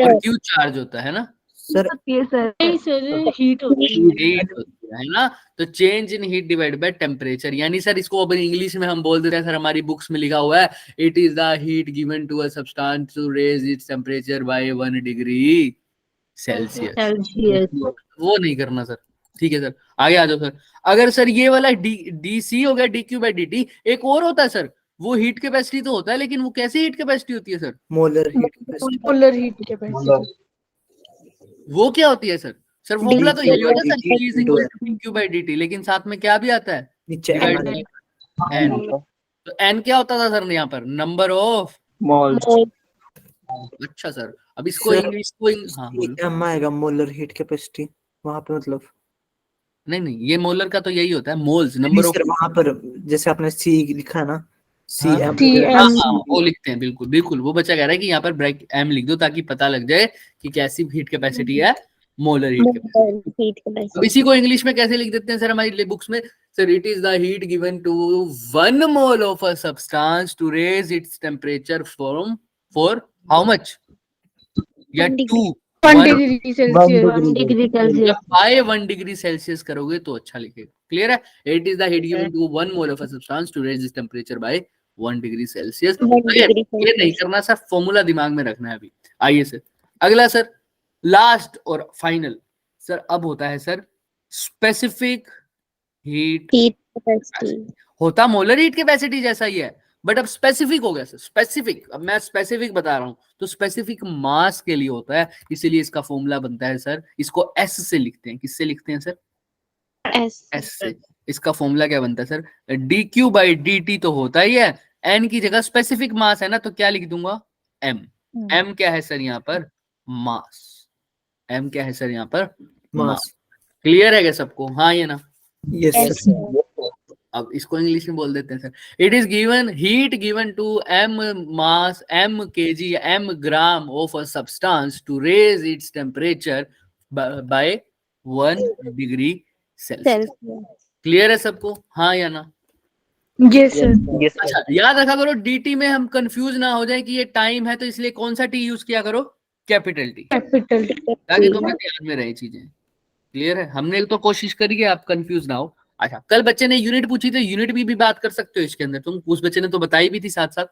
और q चार्ज होता है ना सर ये सर हीट होती हीट होती है ना। तो change in heat divide by temperature, यानी सर इसको अब इंग्लिश में हम बोल देते हैं सर, हमारी बुक्स में लिखा हुआ है it is the heat given to a substance to raise its temperature by 1 degree Celsius. वो नहीं करना सर, ठीक है सर। आगे आ जाओ सर। अगर सर ये वाला DC हो गया dq/dt, एक और होता है सर, वो हीट कैपेसिटी तो होता है लेकिन वो कैसी हीट कैपेसिटी होती है sir? Molar heat capacity. Polar heat capacity वो क्या होती है सर? सर फॉर्मूला तो यही होता है सर, dq/dt, dq/dt, लेकिन साथ में क्या भी आता है? नीचे डिवाइड n बाय n। तो n क्या होता था सर यहाँ पर? Number of. अच्छा सर, अब इसको सर, इंग्लिश को हाँ बोलो। m आएगा मोलर हीट कैपेसिटी वहां पे, मतलब नहीं नहीं, ये मोलर का तो यही होता है, मोल्स, नंबर ऑफ। सर वहां पर जैसे आपने C लिखा है ना, हाँ CM हाँ वो लिखते हैं, बिल्कुल बिल्कुल। वो बच्चा कह रहा है कि यहाँ पर ब्रैकेट m लिख दो ताकि पता लग जाए कि कैसी हीट कैपेसिटी है, मोलर हीट कैपेसिटी। अब इसी को इंग्लिश में कैसे लिख देते हैं सर हमारी बुक्स में? Sir it is the heat given to 1 mole of a substance to raise its temperature from for how much? या 1 डिग्री सेल्सियस जब बाय 1 डिग्री सेल्सियस करोगे तो अच्छा लिखेगा। क्लियर है? It is the heat given to 1 mole of a substance to raise its temperature by 1 degree Celsius. ये नहीं करना सर, फॉर्मूला दिमाग में रखना है अभी। आइए सर अगला सर, लास्ट और फाइनल सर, अब होता है सर स्पेसिफिक हीट कैपेसिटी। होता मोलर हीट कैपेसिटी जैसा ही है, बट अब स्पेसिफिक हो गया सर, स्पेसिफिक, अब मैं स्पेसिफिक बता रहा हूं, तो स्पेसिफिक मास के लिए होता है, इसीलिए इसका फॉर्मूला बनता है सर, इसको एस से लिखते हैं। किससे लिखते हैं सर? एस एस से। इसका फॉर्मूला क्या बनता है sir? D Q by D T तो होता ही है, एन की जगह स्पेसिफिक मास है ना, तो क्या लिख दूंगा? एम। एम क्या है सर यहाँ पर? मास। एम क्या है सर यहाँ पर? मास। क्लियर है क्या सबको? हाँ या ना? Yes Yes, sir. sir. अब इसको इंग्लिश में बोल देते हैं sir. It is given heat given to M mass M KG M gram of a substance to raise its temperature by 1 degree Celsius. Clear है सबको? हाँ या ना? Yes, sir. Yes, अच्छा, याद रखा करो डीटी में हम कंफ्यूज ना हो जाए कि ये टाइम है, तो इसलिए कौन सा टी यूज किया करो? कैपिटल टी, Capital ताकि तुम्हें ध्यान में रहे चीजें। क्लियर है? हमने तो कोशिश करी है आप कंफ्यूज ना हो। अच्छा, कल बच्चे ने यूनिट पूछी, तो यूनिट भी बात कर सकते हो इसके अंदर, तुम उस बच्चे ने तो बताई भी थी साथ साथ।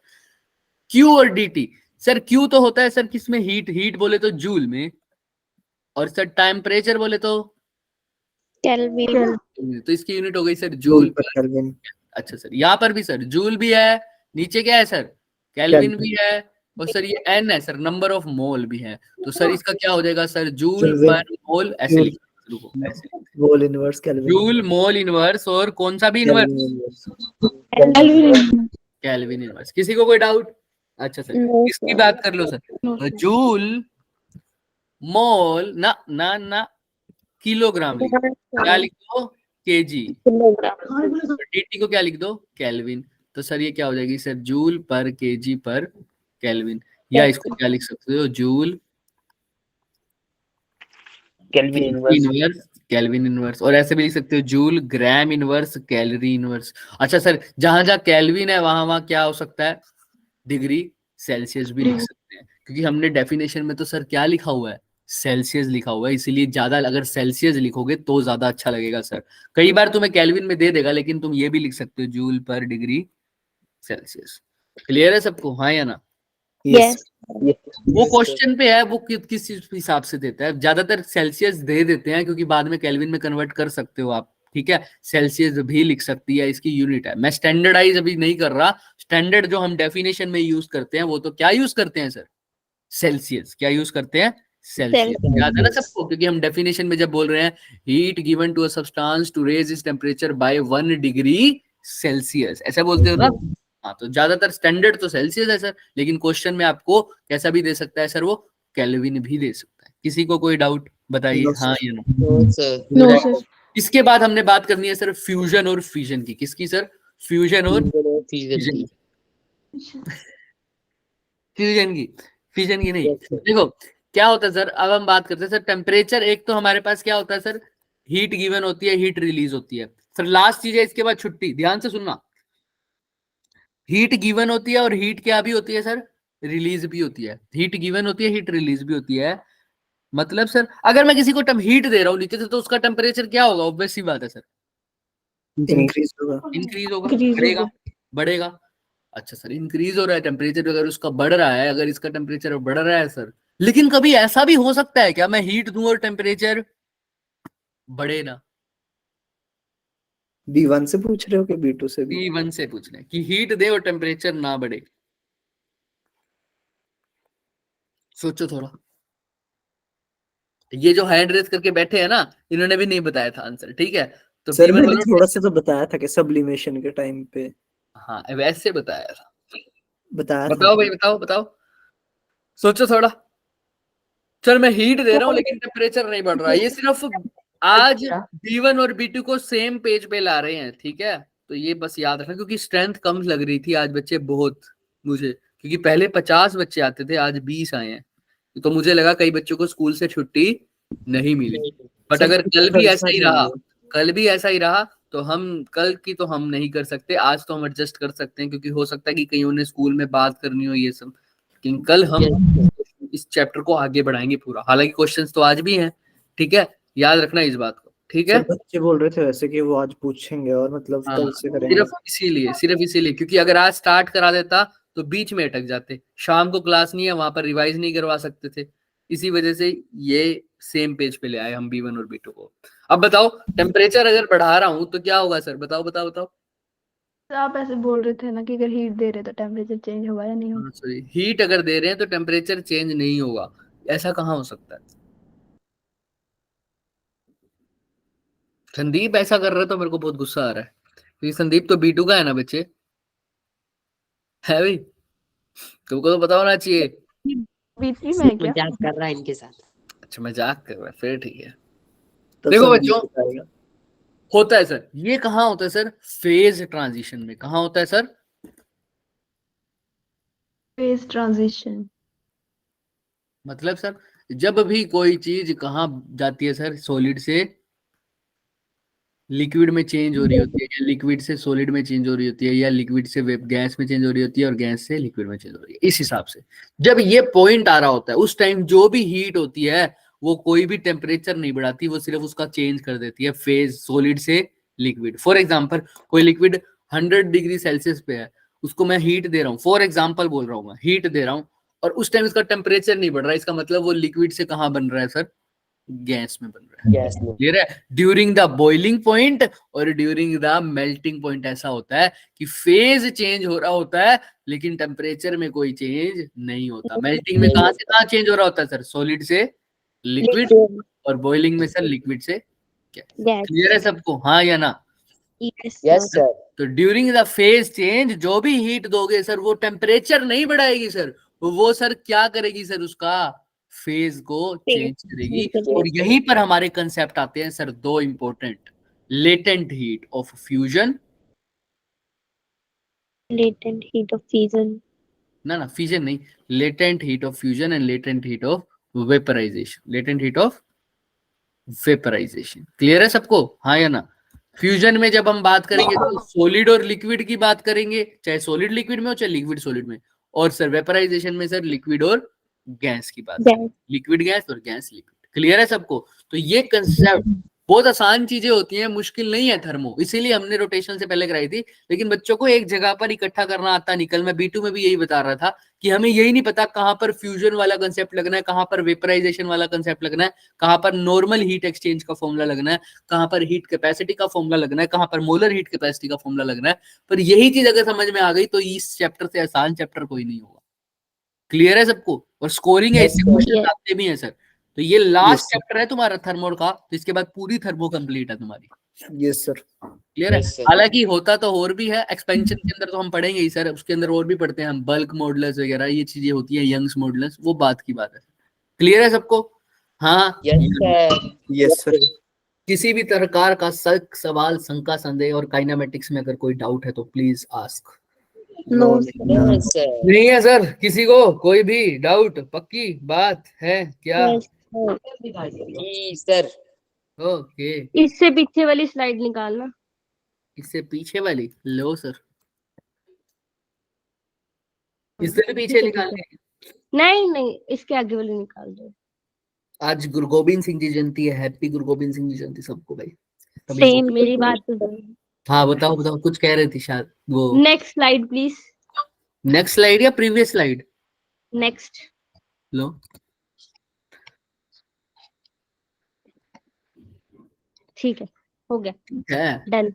क्यू और डीटी सर, क्यू तो होता है सर किसमें? हीट। हीट बोले तो जूल में, और सर टेम्परेचर बोले तो Kelvin. तो इसकी यूनिट हो गई सर जूल जूल पर केल्विन। अच्छा सर, यहाँ पर भी सर जूल भी है, नीचे क्या है सर? केल्विन भी है, और सर ये एन है सर, नंबर ऑफ मोल भी है। तो सर इसका क्या हो जाएगा सर? जूल केल्विन, पर मोल, ऐसे जूल, लिखो, रुको, ऐसे mole inverse kelvin. Joule mole inverse, और कौन सा भी inverse? Kelvin inverse. Kelvin. Kelvin inverse. किसी को कोई डाउट? अच्छा सर, No, इसकी sir. बात कर लो sir. No, sir. Joule mole ना ना ना किलोग्राम लिखो, क्या लिख दो? केजी। Kilogram. डीटी को क्या लिख दो? केल्विन। तो सर ये क्या हो जाएगी सर? जूल पर केजी पर केल्विन, या इसको क्या लिख सकते हो? Joule Kelvin inverse. Inverse kelvin inverse, और ऐसे भी लिख सकते हो जूल ग्राम इनवर्स कैलोरी इनवर्स। अच्छा सर, जहां जहां केल्विन है वहां वहां क्या हो सकता है? डिग्री सेल्सियस भी लिख सकते हैं, क्योंकि हमने डेफिनेशन में तो सर क्या लिखा हुआ है? सेल्सियस लिखा हुआ है, इसीलिए ज्यादा अगर सेल्सियस लिखोगे तो ज्यादा अच्छा लगेगा सर। कई बार तुम्हें केल्विन में दे देगा, लेकिन तुम ये भी लिख सकते हो जूल पर डिग्री सेल्सियस। क्लियर है सबको? हाँ या ना? Yes. Yes. वो क्वेश्चन पे है, वो किस हिसाब से देता है। ज्यादातर सेल्सियस दे देते हैं, क्योंकि बाद में केल्विन में कन्वर्ट कर सकते हो आप, ठीक है? सेल्सियस भी लिख सकती है, इसकी यूनिट है। मैं स्टैंडर्डाइज अभी नहीं कर रहा, स्टैंडर्ड जो हम डेफिनेशन में यूज करते हैं वो तो क्या यूज करते हैं सर? सेल्सियस। क्या यूज करते हैं? सेल्सियस। याद है ना सबको? क्योंकि हम डेफिनेशन में जब बोल रहे हैं heat given to a substance to raise its temperature by 1 degree Celsius, ऐसा बोलते हो ना? हाँ, तो ज्यादातर स्टैंडर्ड तो सेल्सियस है सर, लेकिन क्वेश्चन में आपको कैसा भी दे सकता है सर? वो केल्विन भी दे सकता है। किसी को कोई डाउट बताइए? No, हाँ या नो? No, sir. इसके बाद हमने बात करनी है सर फ्यूजन और फिजन की। किसकी सर? फ्यूजन और फिजन की। फ्यूजन की, फिजन की नहीं। देखो क्या होता है सर, अब हम बात करते हैं सर टेम्परेचर। एक तो हमारे पास क्या होता है सर? हीट गिवन होती है, हीट रिलीज होती है सर। लास्ट चीज है इसके बाद छुट्टी, ध्यान से सुनना। हीट गिवन होती है, और हीट क्या भी होती है सर? रिलीज भी होती है। हीट गिवन होती है, हीट रिलीज भी होती है। मतलब सर अगर मैं किसी को हीट दे रहा हूँ नीचे से, तो उसका टेम्परेचर क्या होगा? ऑब्वियस सी बात है सर, इंक्रीज होगा। इंक्रीज होगा, Increase बढ़ेगा, होगा। बढ़ेगा। अच्छा सर, इंक्रीज हो रहा है टेम्परेचर, अगर उसका बढ़ रहा है, अगर इसका टेम्परेचर बढ़ रहा है सर, लेकिन कभी ऐसा भी हो सकता है क्या मैं हीट दूं और टेम्परेचर बढ़े ना? B1 से पूछ रहे हो कि B2 से भी? T1 से पूछ रहे हैं कि हीट दे और टेम्परेचर ना बढ़े। सोचो थोड़ा। ये जो हैंड रेस करके बैठे हैं ना, इन्होंने भी नहीं बताया था आंसर, ठीक है? तो सर B1 मैंने बोलो। थोड़ा सा तो बताया था कि सब्लिमेशन के टाइम पे हाँ वैसे बताया था। बताया था। बताओ भाई, बताओ बताओ, सोचो थोड़ा। सर मैं हीट दे रहा हूँ लेकिन टेम्परेचर नहीं बढ़ रहा। ये सिर्फ आज B1 और B2 को सेम पेज पे ला रहे हैं, ठीक है? तो ये बस याद रखना, क्योंकि स्ट्रेंथ कम लग रही थी आज बच्चे बहुत मुझे, क्योंकि पहले 50 बच्चे आते थे, आज 20 आए हैं। तो मुझे लगा कई बच्चों को स्कूल से छुट्टी नहीं मिली। बट सर अगर कल भी ऐसा ही रहा, चाहिए। कल भी ऐसा ही रहा, तो हम कल की तो हम नहीं कर सकते, आज तो हम एडजस्ट कर सकते हैं, क्योंकि हो सकता है कि कईयों ने स्कूल में बात करनी हो ये सब। लेकिन कल हम इस चैप्टर को आगे बढ़ाएंगे पूरा। हालांकि क्वेश्चंस तो आज भी हैं, ठीक है? याद रखना इस बात को, ठीक है? सर बच्चे बोल रहे थे वैसे कि वो आज पूछेंगे और मतलब हाँ, कल से करेंगे। सिर्फ इसीलिए क्योंकि अगर आज स्टार्ट करा देता तो बीच में अटक जाते, शाम को क्लास नहीं है, वहां पर रिवाइज नहीं करवा सकते थे। इसी वजह से ये सेम पेज पे ले आए हम B1 और B2 को। अब बताओ टेम्परेचर अगर बढ़ा रहा हूं तो क्या होगा सर? बताओ बताओ बताओ। तो आप ऐसे बोल रहे थे ना कि अगर हीट दे रहे तो टेम्परेचर चेंज होगा या नहीं होगा। सॉरी, हीट अगर दे रहे हैं तो टेम्परेचर चेंज नहीं होगा, ऐसा कहाँ हो सकता है? संदीप ऐसा कर रहा है तो मेरे को बहुत गुस्सा आ रहा है, क्योंकि संदीप तो B2 का है ना बच्चे, है भाई, तुमको तो पता होना चाहिए। B3 में है क्या? मजाक कर रहा है इनके साथ। अच्छा मजाक कर रहा है, फिर ठीक है। तो देखो संदीप बच्चों, बताएगा। होता है सर, ये कहाँ होता है सर? फेज ट्रांजिशन में। कहाँ होता है सर? Phase transition. मतलब सर, जब भी कोई चीज कहाँ जाती है सर, सॉलिड से लिक्विड में चेंज हो रही होती है, या लिक्विड से सॉलिड में चेंज हो रही होती है, या लिक्विड से गैस में चेंज हो रही होती है, और गैस से लिक्विड में चेंज हो रही है, इस हिसाब से जब ये पॉइंट आ रहा होता है उस टाइम जो भी हीट होती है वो कोई भी टेम्परेचर नहीं बढ़ाती, वो सिर्फ उसका चेंज कर देती है फेज, सॉलिड से लिक्विड। फॉर एग्जाम्पल, कोई लिक्विड 100 डिग्री सेल्सियस पे है, उसको मैं हीट दे रहा हूँ, फॉर एग्जाम्पल बोल रहा हूँ, मैं हीट दे रहा हूँ, और उस टाइम इसका टेम्परेचर नहीं बढ़ रहा है, इसका मतलब वो लिक्विड से कहाँ बन रहा है सर? गैस में बन रहा है। गैस में। क्लियर है? ड्यूरिंग द बॉइलिंग पॉइंट और ड्यूरिंग द मेल्टिंग पॉइंट ऐसा होता है कि फेज चेंज हो रहा होता है लेकिन टेम्परेचर में कोई चेंज नहीं होता। मेल्टिंग में कहां से कहां चेंज हो रहा होता है सर? सॉलिड से लिक्विड, और बॉइलिंग में सर लिक्विड से क्या? क्लियर है सबको, हाँ या ना? Yes sir. तो ड्यूरिंग द फेज चेंज जो भी हीट दोगे सर वो टेम्परेचर नहीं बढ़ाएगी सर, वो सर क्या करेगी सर? उसका फेज को चेंज करेगी। और यहीं पर हमारे कंसेप्ट आते हैं सर दो important, latent heat of fusion, latent heat of fusion. ना फ्यूजन नहीं, latent heat of fusion and latent heat of vaporisation, latent heat of vaporisation. Clear है सबको, हाँ या ना? फ्यूजन में जब हम बात करेंगे तो सॉलिड और लिक्विड की बात करेंगे, चाहे सॉलिड लिक्विड में हो चाहे लिक्विड सॉलिड में, और सर वेपराइजेशन में सर लिक्विड और गैस की बात करेंगे, लिक्विड गैस और गैस लिक्विड। क्लियर है सबको? तो ये कंसेप्ट बहुत आसान चीजें होती हैं, मुश्किल नहीं है थर्मो, इसीलिए हमने रोटेशन से पहले कराई थी। लेकिन बच्चों को एक जगह पर इकट्ठा करना आता नहीं। कल मैं B2 में भी यही बता रहा था कि हमें यही नहीं पता कहां पर फ्यूजन वाला कंसेप्ट लगना है, कहां पर वेपराइजेशन वाला कंसेप्ट लगना है, कहां पर नॉर्मल हीट एक्सचेंज का फॉर्मूला लगना है, कहां पर हीट कैपेसिटी का फॉर्मूला लगना है, कहां पर मोलर हीट कैपेसिटी का फॉर्मूला लगना है। पर यही चीज अगर समझ में आ गई तो इस चैप्टर से आसान चैप्टर कोई नहीं होगा। क्लियर है सबको? और स्कोरिंग है, इससे क्वेश्चन आते भी हैं सर। तो ये लास्ट चैप्टर है तुम्हारा थर्मो का, तो इसके बाद पूरी थर्मो कंप्लीट है तुम्हारी। Yes sir. क्लियर है? हालांकि होता तो और भी है, एक्सपेंशन के अंदर तो हम पढ़ेंगे ही सर, उसके अंदर और भी पढ़ते हैं हम, बल्क मॉडुलस वगैरह ये चीजें होती है, यंग्स मॉडुलस, वो बात की बात है। क्लियर है सबको? हाँ यस सर। किसी भी प्रकार का शक, सवाल, शंका, संदेह और काइनेमेटिक्स में अगर कोई डाउट है तो प्लीज आस्क। नो नहीं है सर किसी को कोई भी डाउट? पक्की बात है क्या? सर। ओके, इससे पीछे वाली स्लाइड निकालना। इससे पीछे वाली लो सर, इससे भी पीछे निकालने हैं। नहीं नहीं, इसके आगे वाली निकाल दो। आज गुरु गोबिंद सिंह जी जयंती है, हैप्पी गुरु गोबिंद सिंह जी जयंती सबको भाई। सेम, मेरी बात तो सुनो। हाँ बताओ बताओ, कुछ कह रहे थे शायद वो। Next slide please. Next slide या प्रीवियस स्लाइड? नेक्स्ट। लो ठीक है, हो गया, है, डन।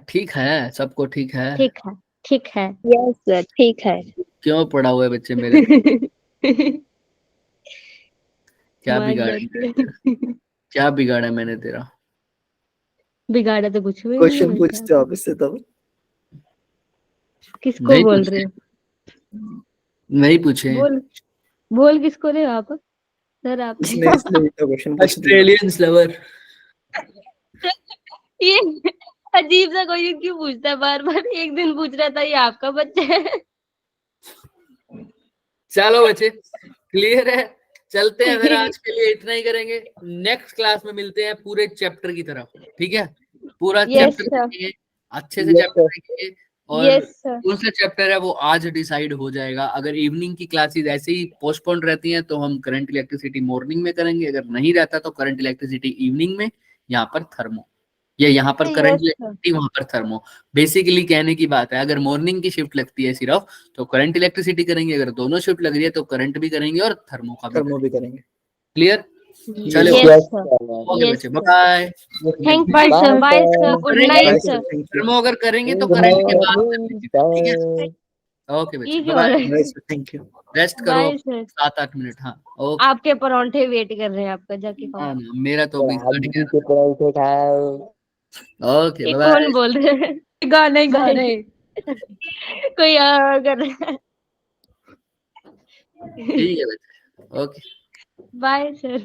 ठीक है सबको, ठीक है, ठीक है, ठीक है। यस सर, ठीक है। क्यों पड़ा हुआ है बच्चे मेरे? क्या मार बिगाड़ा जाती है। क्या बिगाड़ा मैंने तेरा? बिगाड़ा तो कुछ भी क्वेश्चन नहीं पूछते हो आप इससे तब? किसको नहीं बोल पूछे। रहे हो? नहीं पूछे। बोल किसको रहे हो आप? सर आप इसने क्वेश्चन पूछ दिया। Australian lover. ये अजीब सा कोई क्यों पूछता है बार बार? एक दिन पूछ रहा था ये आपका बच्चा है। चलो बच्चे, क्लियर है? चलते हैं फिर, आज के लिए इतना ही करेंगे। नेक्स्ट क्लास में मिलते हैं पूरे चैप्टर की तरफ, ठीक है? पूरा Yes, चैप्टर sir. देखेंगे, अच्छे से Yes, चैप्टर sir. देखेंगे, और Yes, sir. कौन सा चैप्टर है वो आज डिसाइड हो जाएगा। अगर इवनिंग की क्लासेस ऐसे ही पोस्टपोन रहती हैं तो हम करंट इलेक्ट्रिसिटी मॉर्निंग में करेंगे, अगर नहीं रहता तो करंट इलेक्ट्रिसिटी इवनिंग में, यहाँ पर थर्मो, या यहाँ पर Yes, करंट sir. इलेक्ट्रिसिटी वहां पर थर्मो। बेसिकली कहने की बात है, अगर मॉर्निंग की शिफ्ट लगती है सिर्फ तो करंट इलेक्ट्रिसिटी करेंगे, अगर दोनों शिफ्ट लग रही है तो करंट भी करेंगे और थर्मो का भी थर्मो भी करेंगे। क्लियर? चलो Yes, sir. ओके Yes, बच्चे, sir. Bye. Thank you, sir. Bye, sir. Good करेंगे night, Bye, sir. sir. Thank you. कर्मो अगर करेंगे तो करंट के बाद कर लीजिएगा, ठीक है? ओके बच्चे, ठीक है, bye. alright. Bye, sir. Thank you. Rest करो Bye, sir. 7-8 मिनट। हाँ ओके। आपके परांठे वेट कर रहे हैं आपका, जाके खाओ। हाँ ना, मेरा तो अभी आज स्टार्ट के पराठे खाओ। ओके ये बाय कौन बोल रहे हैं? गाना ही गा रहे हैं। कोई और कर रहा है। ठीक है बच्चे, ओके। Bye sir.